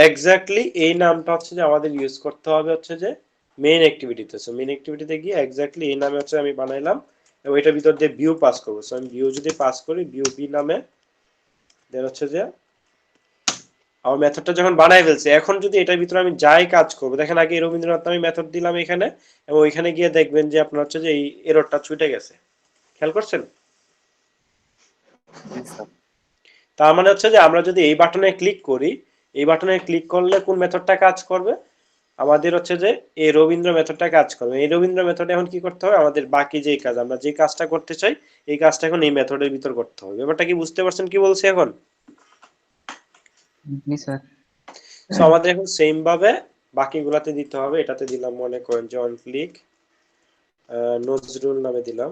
এক্স্যাক্টলি এই নামটা হচ্ছে যে আমাদের ইউজ করতে হবে হচ্ছে যে মেইন অ্যাক্টিভিটিতে। সো মেইন অ্যাক্টিভিটিতে গিয়ে এক্স্যাক্টলি এই নামে হচ্ছে আমি বানাইলাম, এবং এটার ভিতর দিয়ে ভিউ পাস করবো। সো আমি ভিউ যদি পাস করি, ভিউ বি নামে, দেন হচ্ছে যে আমার মেথডটা যখন বানাই ফেলছে, এখন যদি এটার ভিতরে আমি যাই কাজ করবো, দেখেন আগে রবীন্দ্রনাথ নামে মেথড দিলাম এখানে, এবং ওইখানে গিয়ে দেখবেন যে আপনার হচ্ছে যে এই এররটা ছুটে গেছে, খেয়াল করছেন? জি স্যার। তার মানে হচ্ছে যে আমরা যদি এই বাটনে ক্লিক করি, এই বাটনে ক্লিক করলে কোন মেথডটা কাজ করবে, আমাদের হচ্ছে যে এই রবীন্দ্র মেথডটা কাজ করবে। এই রবীন্দ্র মেথডে এখন কি করতে হবে, আমাদের বাকি যে কাজ, আমরা যে কাজটা করতে চাই এই কাজটা এখন এই মেথডের ভিতর করতে হবে। ব্যাপারটা কি বুঝতে পারছেন কি বলছি এখন? জি স্যার। সো আমাদের এখন সেম ভাবে বাকিগুলাতে দিতে হবে। এটাতে দিলাম মনে করেন যে অন ক্লিক নজরুল নামে দিলাম।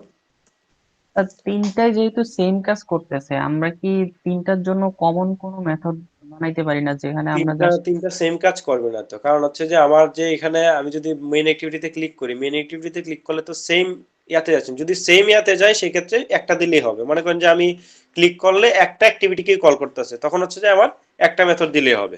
আর তিনটাই যেহেতু সেম কাজ করতেছে, আমরা কি তিনটার জন্য কমন কোনো মেথড বানাইতে পারি না, যেখানে আমরা জাস্ট তিনটা সেম কাজ করবে না তো, কারণ হচ্ছে যে আমার যে এখানে আমি যদি মেইন অ্যাক্টিভিটিতে ক্লিক করি, মেইন অ্যাক্টিভিটিতে ক্লিক করলে তো সেম ইয়াতে যাচ্ছেন, যদি সেম ইয়াতে যায় সেক্ষেত্রে একটা দিলেই হবে। মনে করেন যে আমি ক্লিক করলে একটা অ্যাক্টিভিটিকেই কল করতেছে, তখন হচ্ছে যে আমার একটা মেথড দিলেই হবে।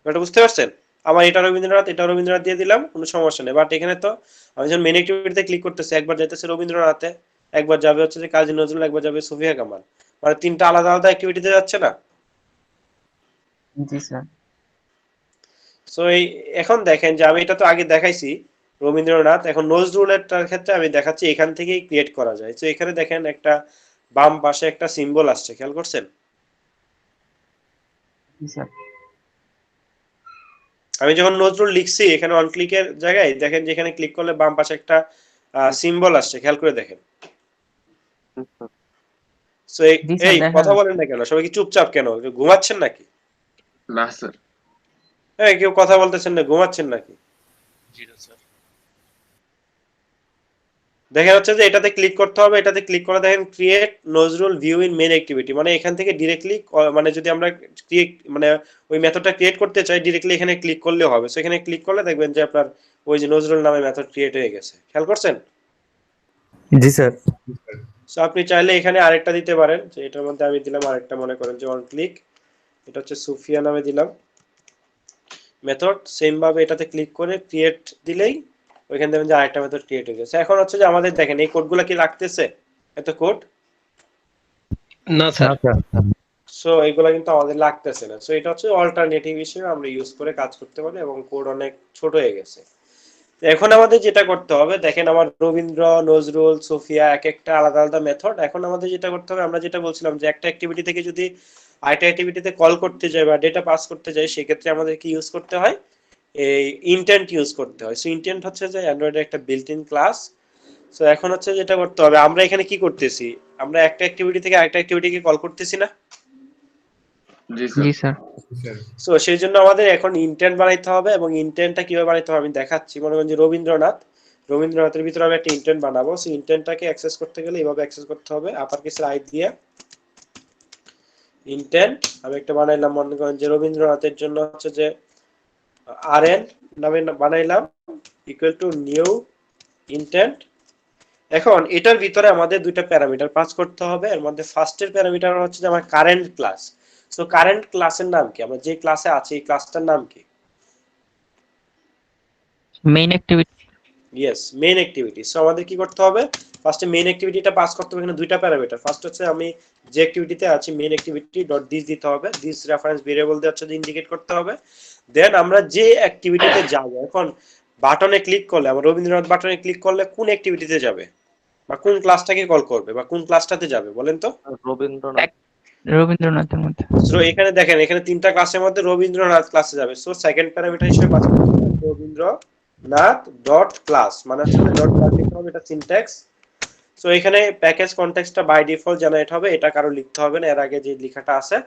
এটা বুঝতে পারছেন? আমার এটা রবীন্দ্রনাথ দিয়ে দিলাম, কোনো সমস্যা নেই। বাট এখানে তো আমি যখন মেইন অ্যাক্টিভিটিতে ক্লিক করতেছি, একবার যাইতেছে রবীন্দ্রনাথে, একবার যাবে হচ্ছে যে কাজী নজরুল, একবার যাবে সুফিয়া কামাল, মানে তিনটা আলাদা আলাদা অ্যাক্টিভিটিতে যাচ্ছে না? জি স্যার। সো এই এখন দেখেন যে আমি এটা তো আগে দেখাইছি রবীন্দ্রনাথ, এখন নজরুলের ক্ষেত্রে আমি দেখাচ্ছি এখান থেকেই ক্রিয়েট করা যায়। তো এখানে দেখেন একটা বাম পাশে একটা সিম্বল আসছে, খেয়াল করছেন? জি স্যার। আমি যখন নজরুল লিখছি এখানে অন ক্লিকের জায়গায় দেখেন যে এখানে ক্লিক করলে বাম পাশে একটা সিম্বল আসছে, খেয়াল করে দেখেন। সো জি স্যার, এই দেখা কথা বলেন না কেন, সবাই কি চুপচাপ কেন, ঘুমাচ্ছেন নাকি? না স্যার। এই কেউ কথা বলতেছেন না, ঘুমাচ্ছেন নাকি? দেখেন হচ্ছে যে এটাতে ক্লিক করতে হবে, এটাতে ক্লিক করে দেখেন create Nazrul view in main activity, মানে এখান থেকে ডিরেক্টলি মানে যদি আমরা ক্রিয়েট মানে ওই মেথডটা ক্রিয়েট করতে চাই ডিরেক্টলি এখানে ক্লিক করলে হবে। সো এখানে ক্লিক করলে দেখবেন যে আপনার ওই যে নজরুল নামে মেথড ক্রিয়েট হয়ে গেছে, খেয়াল করছেন? জি স্যার। সো আপনি চাইলে এখানে আরেকটা দিতে পারেন, যে এটার মধ্যে আমি দিলাম আরেকটা, মনে করেন যে অন ক্লিক, এটা হচ্ছে সুফিয়া নামে দিলাম মেথড, সেম ভাবে এটাতে ক্লিক করে ক্রিয়েট দিলেই ওইখানে দেখবেন যে আরেকটা মেথড ক্রিয়েট হয়ে গেছে। এখন হচ্ছে যে আমাদের দেখেন এই কোডগুলো কি লাগতেছে, এত কোড না স্যার। সো এগুলা কিন্তু আমাদের লাগতেছে না। সো এটা হচ্ছে অল্টারনেটিভ হিসেবে আমরা ইউজ করে কাজ করতে পারি এবং কোড অনেক ছোট হয়ে গেছে। এখন আমাদের যেটা করতে হবে, দেখেন আমার রবীন্দ্র, নজরুল, সোফিয়া এক একটা আলাদা আলাদা মেথড। এখন আমাদের যেটা করতে হবে, আমরা যেটা বলছিলাম যে একটা অ্যাক্টিভিটি থেকে যদি আরেকটা অ্যাক্টিভিটিতে কল করতে যাই বা ডেটা পাস করতে যাই, সেক্ষেত্রে আমাদের কি ইউজ করতে হয়, এই ইন্টেন্ট ইউজ করতে হয়। সো ইন্টেন্ট হচ্ছে যে অ্যান্ড্রয়েডের একটা বিল্ট ইন ক্লাস। সো এখন হচ্ছে যেটা করতে হবে, আমরা এখানে কি করতেছি, আমরা একটা অ্যাক্টিভিটি থেকে আরেকটা অ্যাক্টিভিটিকে কল করতেছি না? জি জি স্যার। স্যার। সো সেই জন্য আমাদের এখন ইন্টেন্ট বানাইতে হবে, এবং ইন্টেন্টটা কিভাবে বানাইতে হবে আমি দেখাচ্ছি। মনে করেন যে রবীন্দ্রনাথের ভিতরে আমি একটা ইন্টেন্ট বানাবো। সো ইন্টেন্টটাকে অ্যাক্সেস করতে গেলে এইভাবে অ্যাক্সেস করতে হবে, আপার কেসের আই দিয়ে ইন্টেন্ট আমি একটা বানাইলাম। মনে করেন যে রবীন্দ্রনাথের জন্য হচ্ছে যে আরএন নামে বানাইলাম, ইকুয়াল টু নিউ ইন্টেন্ট। এখন এটার ভিতরে আমাদের দুইটা প্যারামিটার পাস করতে হবে। এর মধ্যে ফার্স্টের প্যারামিটার হচ্ছে যে আমার কারেন্ট ক্লাস। সো কারেন্ট ক্লাসের নাম কি, আমরা যে ক্লাসে আছি এই ক্লাসটার নাম কি? Main activity. Yes, main activity. So আমাদের কি করতে হবে, ফার্স্টে মেইন অ্যাক্টিভিটিটা পাস করতে হবে। এখানে দুইটা প্যারামিটার, ফার্স্ট হচ্ছে আমি যে অ্যাক্টিভিটিতে আছি মেইন অ্যাক্টিভিটি ডট দিস দিতে হবে, দিস রেফারেন্স ভেরিয়েবল দিয়ে হচ্ছে ইন্ডিকেট করতে হবে। দেন আমরা যে অ্যাক্টিভিটিতে যাব, এখন বাটনে ক্লিক করলে, আমরা রবীন্দ্রনাথ বাটনে ক্লিক করলে কোন অ্যাক্টিভিটিতে যাবে বা কোন ক্লাসটাকে কল করবে বা কোন ক্লাসটাতে যাবে বলেন তো? রবীন্দ্রনাথ। রবীন্দ্রনাথের মধ্যে। সো এখানে দেখেন, এখানে তিনটা ক্লাসের মধ্যে রবীন্দ্রনাথ ক্লাসে যাবে। সো সেকেন্ড প্যারামিটার হিসেবে পাস করতে হবে রবীন্দ্রনাথ ডট ক্লাস, মানে হচ্ছে ডট ক্লাস লিখতে হবে, এটা সিনট্যাক্স। সো এখানে প্যাকেজ কনটেক্সটটা বাই ডিফল্ট জেনারেট হবে, এটা কারো লিখতে হবে না, এর আগে যে লেখাটা আছে।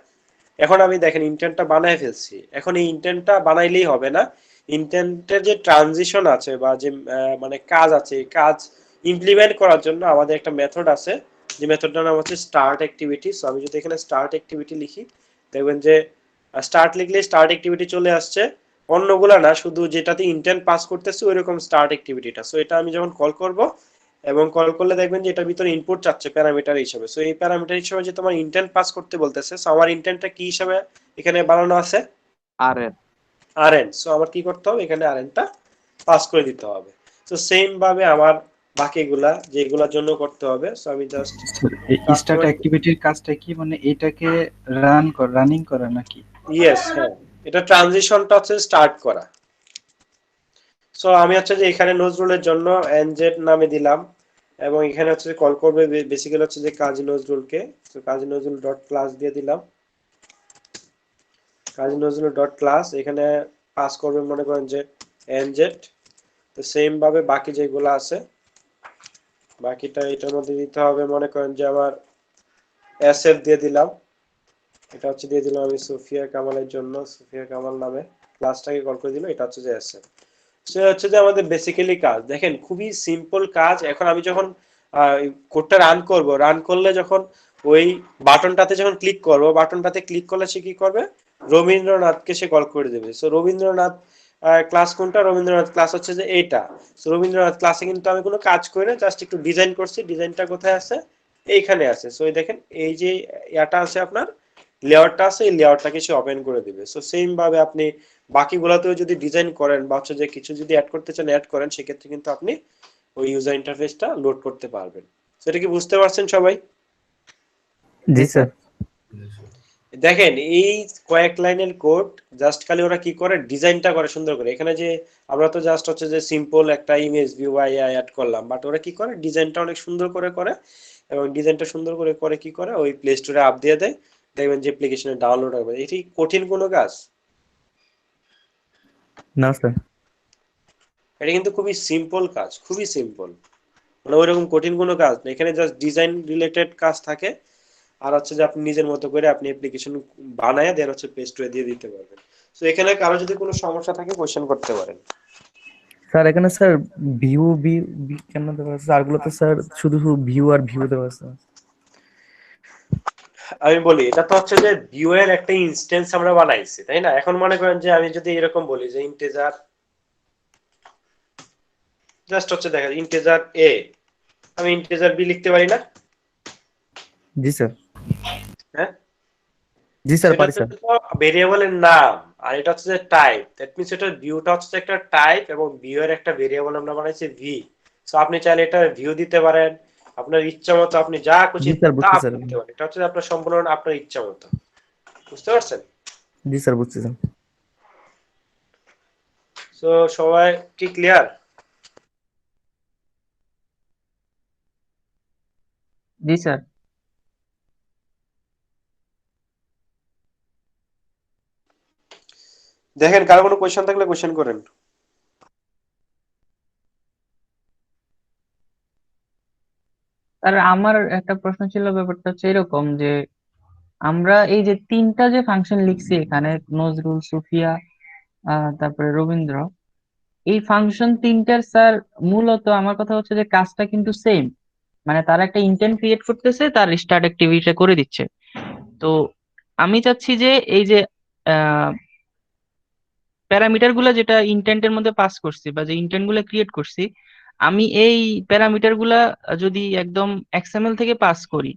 এখন আমি দেখেন ইন্টেন্টটা বানায় ফেলছি। এখন এই ইন্টেন্টটা বানাইলেই হবে না, ইন্টেন্টের যে ট্রানজিশন আছে বা যে মানে কাজ আছে, এই কাজ ইমপ্লিমেন্ট করার জন্য আমাদের একটা মেথড আছে, যে মেথডটার নাম হচ্ছে স্টার্ট অ্যাক্টিভিটি। সো আমি যদি এখানে স্টার্ট অ্যাক্টিভিটি লিখি, দেখবেন যে স্টার্ট লিখলে স্টার্ট অ্যাক্টিভিটি চলে আসছে, অন্যগুলা না, শুধু যেটাতে ইন্টেন্ট পাস করতেছে ওইরকম স্টার্ট অ্যাক্টিভিটিটা। সো এটা আমি যখন কল করব, এবং কল করলে দেখবেন যে এটার ভিতরে ইনপুট চাচ্ছে প্যারামিটার হিসেবে। সো এই প্যারামিটার হিসেবে যে তোমার ইন্টেন্ট পাস করতে বলতেছে, সো আমার ইন্টেন্টটা কি হিসেবে এখানে বানানো আছে, আরএন। আরএন। সো আমার কি করতে হবে, এখানে আরএনটা পাস করে দিতে হবে। সো সেম ভাবে আমার বাকিগুলা যেগুলোর জন্য করতে হবে। সো আমি জাস্ট এই স্টার্ট অ্যাক্টিভিটির কাজটা কি, মানে এটাকে রানিং করা নাকি? ইয়েস, হ্যাঁ, এটা ট্রানজিশনটা হচ্ছে স্টার্ট করা। সো আমি হচ্ছে যে এখানে নজরুলের জন্য এনজেড নামে দিলাম, এবং এখানে হচ্ছে কল করবে বেসিক্যালি হচ্ছে যে কাজী নজরুলকে। তো কাজী নজরুল ডট ক্লাস দিয়ে দিলাম, কাজী নজরুল ডট ক্লাস, এখানে পাস করবে মনে করেন যে এনজেড। তো সেম ভাবে বাকি যেগুলো আছে বাকিটা এটার মধ্যে দিতে হবে। মনে করেন যে আমার এসএফ দিয়ে দিলাম, এটা হচ্ছে দিয়ে দিলাম আমি সুফিয়া কামালের জন্য, সুফিয়া কামাল নামে ক্লাসটাকে কল করে দিল, এটা হচ্ছে যে এসএফ। সে হচ্ছে যে আমাদের বেসিক্যালি কাজ, দেখেন খুবই সিম্পল কাজ। এখন আমি যখন কোডটা রান করব, রান করলে যখন ওই বাটনটাতে যখন ক্লিক করব, বাটনটাতে ক্লিক করলে সে কি করবে, রবীন্দ্রনাথকে সে কল করে দেবে। সো রবীন্দ্রনাথ ক্লাস কোনটা, রবীন্দ্রনাথ ক্লাস হচ্ছে যে এইটা। সো রবীন্দ্রনাথ ক্লাসে কিন্তু আমি কোনো কাজ করি না, জাস্ট একটু ডিজাইন করছি। ডিজাইনটা কোথায় আছে, এইখানে আছে। সো এই দেখেন এই যে ইয়াটা আছে আপনার লেয়ারটা আছে, এই লেয়ারটাকে সে ওপেন করে দিবে। সো সেম ভাবে আপনি বাকিগুলোতেও যদি ডিজাইন করেন বা হচ্ছে যে কিছু যদি অ্যাড করতে চান অ্যাড করেন, সেক্ষেত্রে কিন্তু আপনি ওই ইউজার ইন্টারফেসটা লোড করতে পারবেন। সেটা কি বুঝতে পারছেন সবাই? জি স্যার। দেখেন এই কয়েক লাইনের কোড, জাস্ট খালি ওরা কি করে, ডিজাইনটা করে সুন্দর করে। এখানে যে আমরা তো জাস্ট হচ্ছে যে সিম্পল একটা ইমেজ ভিউ অ্যাড করলাম, বাট ওরা কি করে, ডিজাইনটা অনেক সুন্দর করে করে, এবং ডিজাইনটা সুন্দর করে করে কি করে, ওই প্লে স্টোরে আপ দিয়ে দেয়, দেখবেন যে অ্যাপ্লিকেশনে ডাউনলোড হবে। এটি কঠিন কোনো কাজ? না স্যার। এটা কিন্তু খুবই সিম্পল কাজ, খুবই সিম্পল, মানে ওইরকম কঠিন কোনো কাজ না। এখানে জাস্ট ডিজাইন রিলেটেড কাজ থাকে, আর হচ্ছে যে আপনি নিজের মতো করে আপনি অ্যাপ্লিকেশন বানায় দেন হচ্ছে পেস্ট হয়ে দিয়ে দিতে পারবেন। তো এখানে কারো যদি কোনো সমস্যা থাকে কোশ্চেন করতে পারেন। স্যার এখানে স্যার ভিউ কেন দেওয়া আছে? আরগুলোতে স্যার শুধু ভিউ আর ভিউ দেওয়া আছে। আমি বলি এটা তো হচ্ছে যে ভিউ এর একটা ইনস্ট্যান্স আমরা বানাইছি, তাই না? এখন মনে করেন যে আমি যদি এরকম বলি যে ইন্টিজার জাস্ট হচ্ছে দেখা ইন্টিজার এ, আমি ইন্টিজার বি লিখতে পারি না? জি স্যার। হ্যাঁ, জি স্যার পারি স্যার। ভেরিয়েবলের নাম আর এটা হচ্ছে যে টাইপ, দ্যাট মিন্স এটা ভিউটা হচ্ছে একটা টাইপ এবং ভিউ এর একটা ভেরিয়েবল আমরা বানাইছি ভি। সো আপনি চাইলে এটা ভিউ দিতে পারেন, আপনার ইচ্ছা মতো আপনি যা খুশি জি স্যার তা বুঝছি আপনি স্যার। দিতে পারেন। এটা হচ্ছে যে আপনার সম্পূর্ণ আপনার ইচ্ছা মতো, বুঝতে পারছেন? জি স্যার বুঝছি স্যার। সো সবাই কি ক্লিয়ার? জি স্যার। দেখেন কারো কোনো কোশ্চেন থাকলে কোশ্চেন করেন। আর আমার একটা প্রশ্ন ছিল, ব্যাপারটা হচ্ছে এরকম যে আমরা এই যে তিনটা যে ফাংশন লিখছি এখানে, নজরুল, সুফিয়া, তারপরে রবীন্দ্র, এই ফাংশন তিনটার স্যার মূলত আমার কথা হচ্ছে যে কাজটা কিন্তু সেম, মানে তারা একটা ইন্টেন্ট ক্রিয়েট করতেছে, তার স্টার্ট অ্যাক্টিভিটিটা করে দিচ্ছে। তো আমি চাচ্ছি যে এই যে প্যারামিটার গুলা যেটা ইন্টেন্টের মধ্যে পাস করছি বা যে ইন্টেন্ট গুলা ক্রিয়েট করছি, আমি এই প্যারামিটার গুলা যদি একদম এক্সএমএল থেকে পাস করি,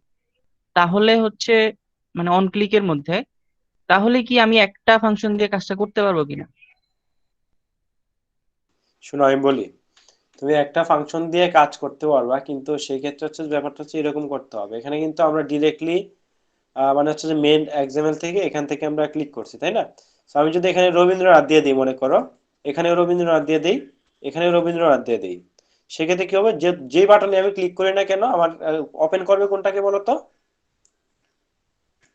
তাহলে হচ্ছে মানে অন ক্লিকের মধ্যে, তাহলে কি আমি একটা ফাংশন দিয়ে কাজটা করতে পারবো কিনা? শোনো আমি বলি, তুমি একটা ফাংশন দিয়ে কাজ করতে পারবা, কিন্তু সেই ক্ষেত্রে হচ্ছে ব্যাপারটা হচ্ছে এরকম করতে হবে। এখানে কিন্তু আমরা ডিরেক্টলি মানে হচ্ছে যে মেন এক্সাম্পল থেকে এখান থেকে আমরা ক্লিক করছি, তাই না? তো আমি যদি এখানে রবীন্দ্রনাথ দিয়ে দিই, মনে করো এখানেও রবীন্দ্রনাথ দিয়ে দিই, এখানেও রবীন্দ্রনাথ দিয়ে দিই, সেক্ষেত্রে কি হবে, যে যেই বাটনে আমি ক্লিক করি না কেন আমার ওপেন করবে কোনটাকে বলো তো?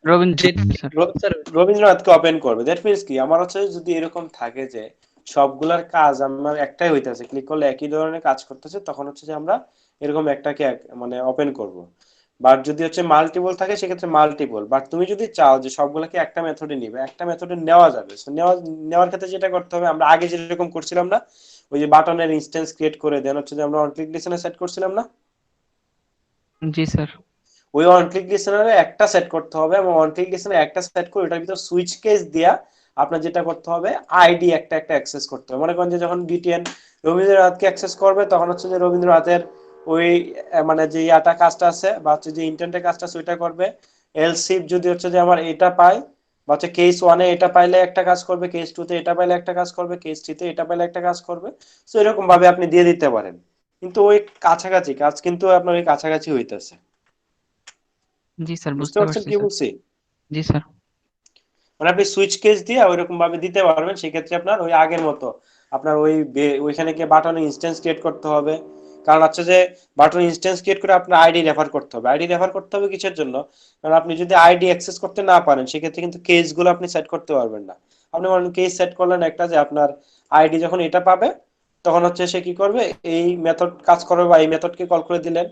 রবীন্দ্র স্যার। রবীন্দ্রনাথকে ওপেন করবে। দ্যাট মিন্স কি, আমার হচ্ছে যদি এরকম থাকে যে সবগুলার কাজ আমার একটাই হইতেছে, ক্লিক করলে একই ধরনের কাজ করতেছে, তখন হচ্ছে যে আমরা এরকম একটাকে মানে ওপেন করব। বাট যদি হচ্ছে মাল্টিপল থাকে সেক্ষেত্রে মাল্টিপল। বাট তুমি যদি চাও যে সবগুলোকে একটা মেথডে নিবে, একটা মেথডে নেওয়া যাবে। সো নেওয়ার ক্ষেত্রে যেটা করতে হবে, আমরা আগে যেরকম করছিলাম না, ওই যে বাটনের ইনস্ট্যান্স ক্রিয়েট করে দেন হচ্ছে যে আমরা অন ক্লিক লিসেনে সেট করছিলাম না, জি স্যার। ওই অন ক্লিক লিসেনারে একটা সেট করতে হবে এবং অন ক্লিক লিসেনারে একটা সেট করে ওটার ভিতর সুইচ কেস দিয়া আপনার যেটা করতে হবে আইডি একটা একটা অ্যাক্সেস করতে হবে। মনে করেন যে যখন ডিটিএন রবীন্দ্রনাথকে অ্যাক্সেস করবে তখন হচ্ছে যে রবীন্দ্রনাথের ওই মানে যে ইয়াটা কাজটা আছে বা হচ্ছে যে ইন্টেন্টের কাজটা আছে ওইটা করবে। এলসিফ যদি হচ্ছে যে আমার এটা পাই বা হচ্ছে কেস ওয়ানে এটা পাইলে একটা কাজ করবে, কেস টু তে এটা পাইলে একটা কাজ করবে, কেস থ্রি তে এটা পাইলে একটা কাজ করবে। তো এরকম ভাবে আপনি দিয়ে দিতে পারেন, কিন্তু ওই কাছাকাছি কাজ কিন্তু আপনার ওই কাছাকাছি হইতেছে। জি স্যার, বুঝতে বুঝতে পারছেন পারছি কি স্যার। বলছি? জি স্যার। মানে আপনি সুইচ কেস দিয়ে ওইরকম ভাবে দিতে পারবেন, সেক্ষেত্রে আপনার ওই আগের মতো আপনার ওই ওইখানে গিয়ে বাটনে ইনস্ট্যান্স ক্রিয়েট করতে হবে। কারণ হচ্ছে যে বাটন ইনস্ট্যান্স ক্রিয়েট করে আপনার আইডি রেফার করতে হবে। আইডি রেফার করতে হবে কিসের জন্য? কারণ আপনি যদি আইডি অ্যাক্সেস করতে না পারেন সেক্ষেত্রে কিন্তু কেসগুলো আপনি সেট করতে পারবেন না। আপনি মনে কেস সেট করলেন একটা যে আপনার আইডি যখন এটা পাবে তখন হচ্ছে সে কি করবে, এই মেথড কাজ করবে বা এই মেথডকে কল করে দিলেন।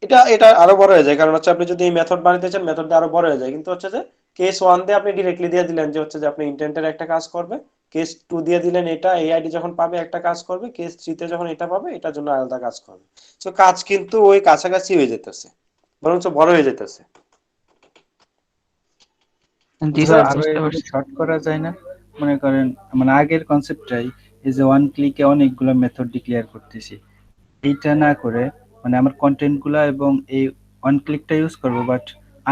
এটা এটা আরো বড় হয়ে যায়, কারণ হচ্ছে আপনি যদি এই মেথড বানাতে চান মেথডটা আরো বড় হয়ে যায়। কিন্তু হচ্ছে যে কেস ওয়ান দিয়ে আপনি ডিরেক্টলি দিয়ে দিলেন যে হচ্ছে যে আপনি ইন্টেন্টের একটা কাজ করবে, কেস টু দিয়ে দিলেন এটা এই আইডি যখন পাবে একটা কাজ করবে, কেস থ্রিতে যখন এটা পাবে এটার জন্য আলাদা কাজ করবে। তো কাজ কিন্তু ওই কাছাকাছি হয়ে যেতেছে, বরঞ্চ বড় হয়ে যেতেছে। জি স্যার স্যার, আরো বুঝতে এভাবে পারছি। শর্ট করা যায় না? মনে করেন মানে আগের কনসেপ্টটাই, এই যে ওয়ান ক্লিকে অনেকগুলো মেথড ডিক্লেয়ার করতেছি, এইটা না করে মানে আমার কন্টেন্ট গুলা এবং এই ওয়ান ক্লিকটা ইউজ করব, বাট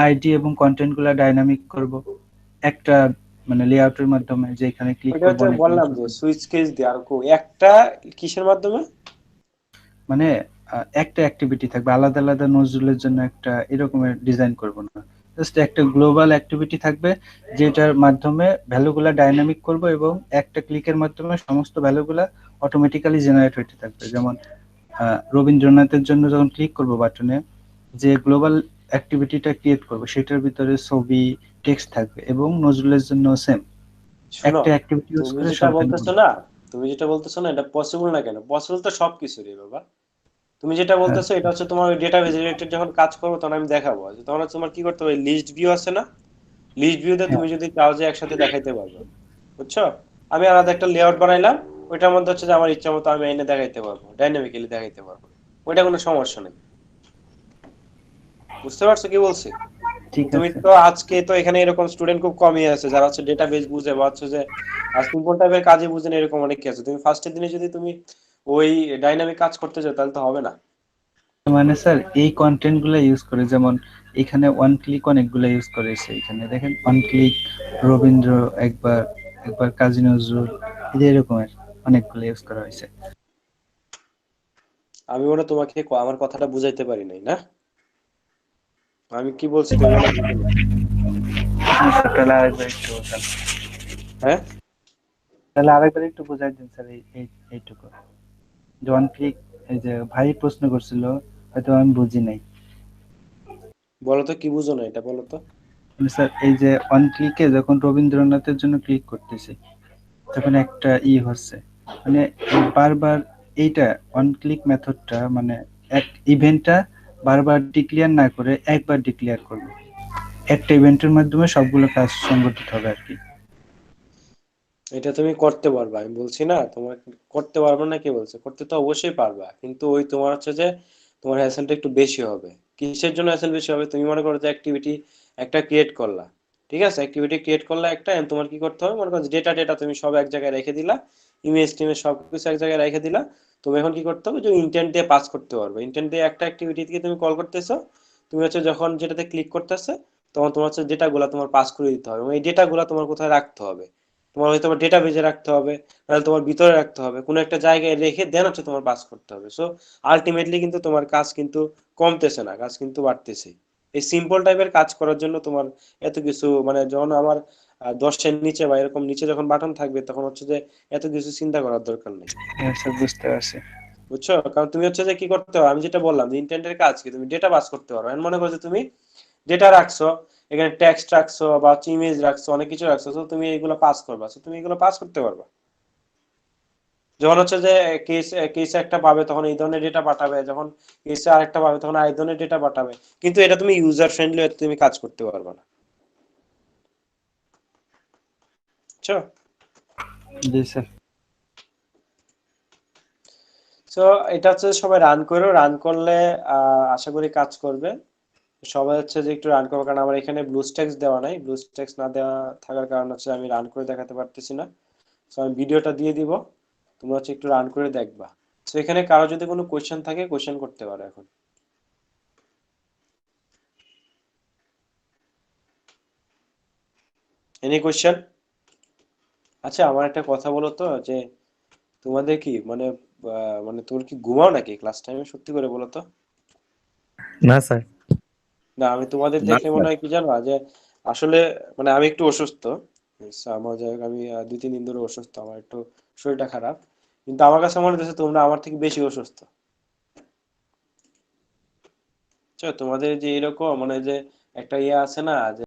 আইডি এবং কন্টেন্ট গুলা ডাইনামিক করব একটা মানে লেআউটের মাধ্যমে, যে এখানে ক্লিক ওইটা করব তো অনেকগুলো বললাম যে সুইচ কেস দিয়ে আর একটা কিসের মাধ্যমে মানে একটা অ্যাক্টিভিটি থাকবে আলাদা আলাদা নজরুলের জন্য, একটা এরকমের ডিজাইন করব না, জাস্ট একটা গ্লোবাল অ্যাক্টিভিটি থাকবে যেটার মাধ্যমে ভ্যালুগুলা ডাইনামিক করব এবং একটা ক্লিকের মাধ্যমে সমস্ত ভ্যালুগুলা অটোমেটিক্যালি জেনারেট হতে থাকবে। যেমন রবীন্দ্রনাথের জন্য যখন ক্লিক করব বাটনে, যে গ্লোবাল অ্যাক্টিভিটিটা ক্রিয়েট করব সেটার ভিতরে ছবি টেক্সট থাকবে, এবং নজরুলের জন্য সেম শোনো, একটা অ্যাক্টিভিটি ইউজ তুমি করে যেটা সব বলতেছো না, তুমি যেটা বলতেছো না এটা পসিবল না। কেন পসিবল? তো সবকিছু রে বাবা। তুমি যেটা বলতেছো এটা হচ্ছে তোমার ডেটাবেজ রিলেটেড যখন কাজ করবো তখন আমি দেখাবো, তখন হচ্ছে তোমার কি করতে হবে, লিস্ট ভিউ আছে না, লিস্ট ভিউতে তুমি যদি চাও যে একসাথে দেখাইতে পারবে, বুঝছো? আমি আলাদা একটা লেআউট বানাইলাম, ওইটার মধ্যে হচ্ছে যে আমার ইচ্ছা মতো আমি এনে দেখাইতে পারবো, ডাইনামিক্যালি দেখাইতে পারবো, ওইটা কোনো সমস্যা নেই। বুঝতে পারছো কি বলছি? ঠিক তুমি আছে। তো আজকে তো এখানে এরকম স্টুডেন্ট খুব কমই আছে যারা হচ্ছে ডেটাবেস বুঝে বা হচ্ছে যে সিম্পল টাইপের কাজে বুঝে না, এরকম অনেকে আছে। তুমি ফার্স্টের দিনে যদি তুমি ওই ডাইনামিক কাজ করতে চাও তাহলে তো হবে না। মানে স্যার এই কন্টেন্ট গুলো ইউজ করে, যেমন এখানে ওয়ান ক্লিক অনেকগুলো ইউজ করেছে, এখানে দেখেন ওয়ান ক্লিক, রবীন্দ্র, একবার একবার কাজী নজরুল, এরকমের অনেকগুলো ইউজ করা হয়েছে। আমি ওটা তোমাকে আমার কথাটা বুঝাইতে পারি নাই না, আমি কি বলছি তুমি ওটা বুঝো না। তাহলে আরেকবার একটু বোঝান। হ্যাঁ, তাহলে আরেকবার একটু বোঝাই দিন স্যার এইটুকু। যে ওয়ান ক্লিক, এই যে ভাই প্রশ্ন করছিল, হয়তো আমি বুঝি নাই। বলো তো কি বুঝো না, এটা বলো তো। মানে স্যার এই যে ওয়ান ক্লিকে যখন রবীন্দ্রনাথের জন্য ক্লিক করতেছি তখন একটা হচ্ছে, মানে বারবার এইটা ওয়ান ক্লিক মেথডটা, মানে এক ইভেন্টটা বারবার ডিক্লেয়ার না করে একবার ডিক্লেয়ার করবে, একটা ইভেন্টের মাধ্যমে সবগুলো কাজ সংগঠিত হবে আর কি। এটা তুমি করতে পারবা, আমি বলছি না তোমার করতে পারবে না, কে বলছে? করতে তো অবশ্যই পারবা, কিন্তু ওই তোমার হচ্ছে যে তোমার হ্যাসেলটা একটু বেশি হবে। কিসের জন্য হ্যাসেল বেশি হবে? তুমি মনে করো যে অ্যাক্টিভিটি একটা ক্রিয়েট করলা, ঠিক আছে, অ্যাক্টিভিটি ক্রিয়েট করলা একটা, and তোমার কি করতে হবে, মনে করো ডেটা ডেটা তুমি সব এক জায়গায় রেখে দিলা, ইমেজ টিমেজ সবকিছু এক জায়গায় রেখে দিলা। তুমি এখন কি করতে হবে, যে ইন্টেন্ট দিয়ে পাস করতে পারবে। ইন্টেন্ট দিয়ে একটা অ্যাক্টিভিটি থেকে তুমি কল করতেছো, তুমি হচ্ছে যখন যেটাতে ক্লিক করতেছে তখন তোমার হচ্ছে ডেটাগুলা তোমার পাস করে দিতে হবে, এবং এই ডেটাগুলা তোমার কোথায় রাখতে হবে, তোমার হয়তো ডেটা বেজে রাখতে হবে, নাহলে তোমার ভিতরে রাখতে হবে, কোনো একটা জায়গায় রেখে দেন হচ্ছে তোমার পাস করতে হবে। সো আলটিমেটলি কিন্তু তোমার কাজ কিন্তু কমতেছে না, কাজ কিন্তু বাড়তেছে। এই সিম্পল টাইপের কাজ করার জন্য তোমার এত কিছু, মানে যখন আমার 10-এর নিচে বা এরকম নিচে যখন বাটন থাকবে তখন হচ্ছে যে এত কিছু চিন্তা করার দরকার নেই। হ্যাঁ স্যার, বুঝতে পারছি। বুঝছো? কারণ তুমি হচ্ছে যে কি করতে হবে, আমি যেটা বললাম যে ইন্টেন্টের কাজ কি, তুমি ডেটা পাস করতে পারো। মনে করো যে তুমি ডেটা রাখছো, এখানে টেক্সট রাখছো বা হচ্ছে ইমেজ রাখছো, অনেক কিছু রাখছো, তো তুমি এগুলো পাস করবা, তো তুমি এগুলো পাস করতে পারবা। যখন হচ্ছে যে কেস কেস একটা পাবে তখন এই ধরনের ডেটা পাঠাবে, যখন কেসে আরেকটা পাবে তখন আরেক ধরনের ডেটা পাঠাবে, কিন্তু এটা তুমি ইউজার ফ্রেন্ডলি তুমি কাজ করতে পারবে না। বুঝছো? জি স্যার। সো এটা হচ্ছে সবাই রান করো, রান করলে আশা করি কাজ করবে। সবাই হচ্ছে যে একটু রান করবো, কারণ আমার এখানে ব্লুস্ট্যাক্স দেওয়া নাই, ব্লুস্ট্যাক্স না দেওয়া থাকার কারণ হচ্ছে আমি রান করে দেখাতে পারতেছি না। সো আমি ভিডিওটা দিয়ে দিব, তোমরা হচ্ছে একটু রান করে দেখবা। সো এখানে কারো যদি কোনো কোয়েশ্চেন থাকে কোয়েশ্চেন করতে পারো এখন। Any question? আচ্ছা আমার একটা কথা বলো তো, যে তোমাদের কি মানে মানে তোমরা কি ঘুমাও নাকি ক্লাস টাইমে? সত্যি করে বলো তো। না স্যার। না আমি তোমাদের না দেখলে মনে স্যার। হয় কি জানো, যে আসলে মানে আমি একটু অসুস্থ। So, আমার যাই হোক, আমি 2-3 দিন ধরে অসুস্থ, আমার একটু শরীরটা খারাপ, কিন্তু আমার কাছে মনে হচ্ছে তোমরা আমার থেকে বেশি অসুস্থ। বুঝছো? তোমাদের যে এরকম মানে যে একটা আছে না, যে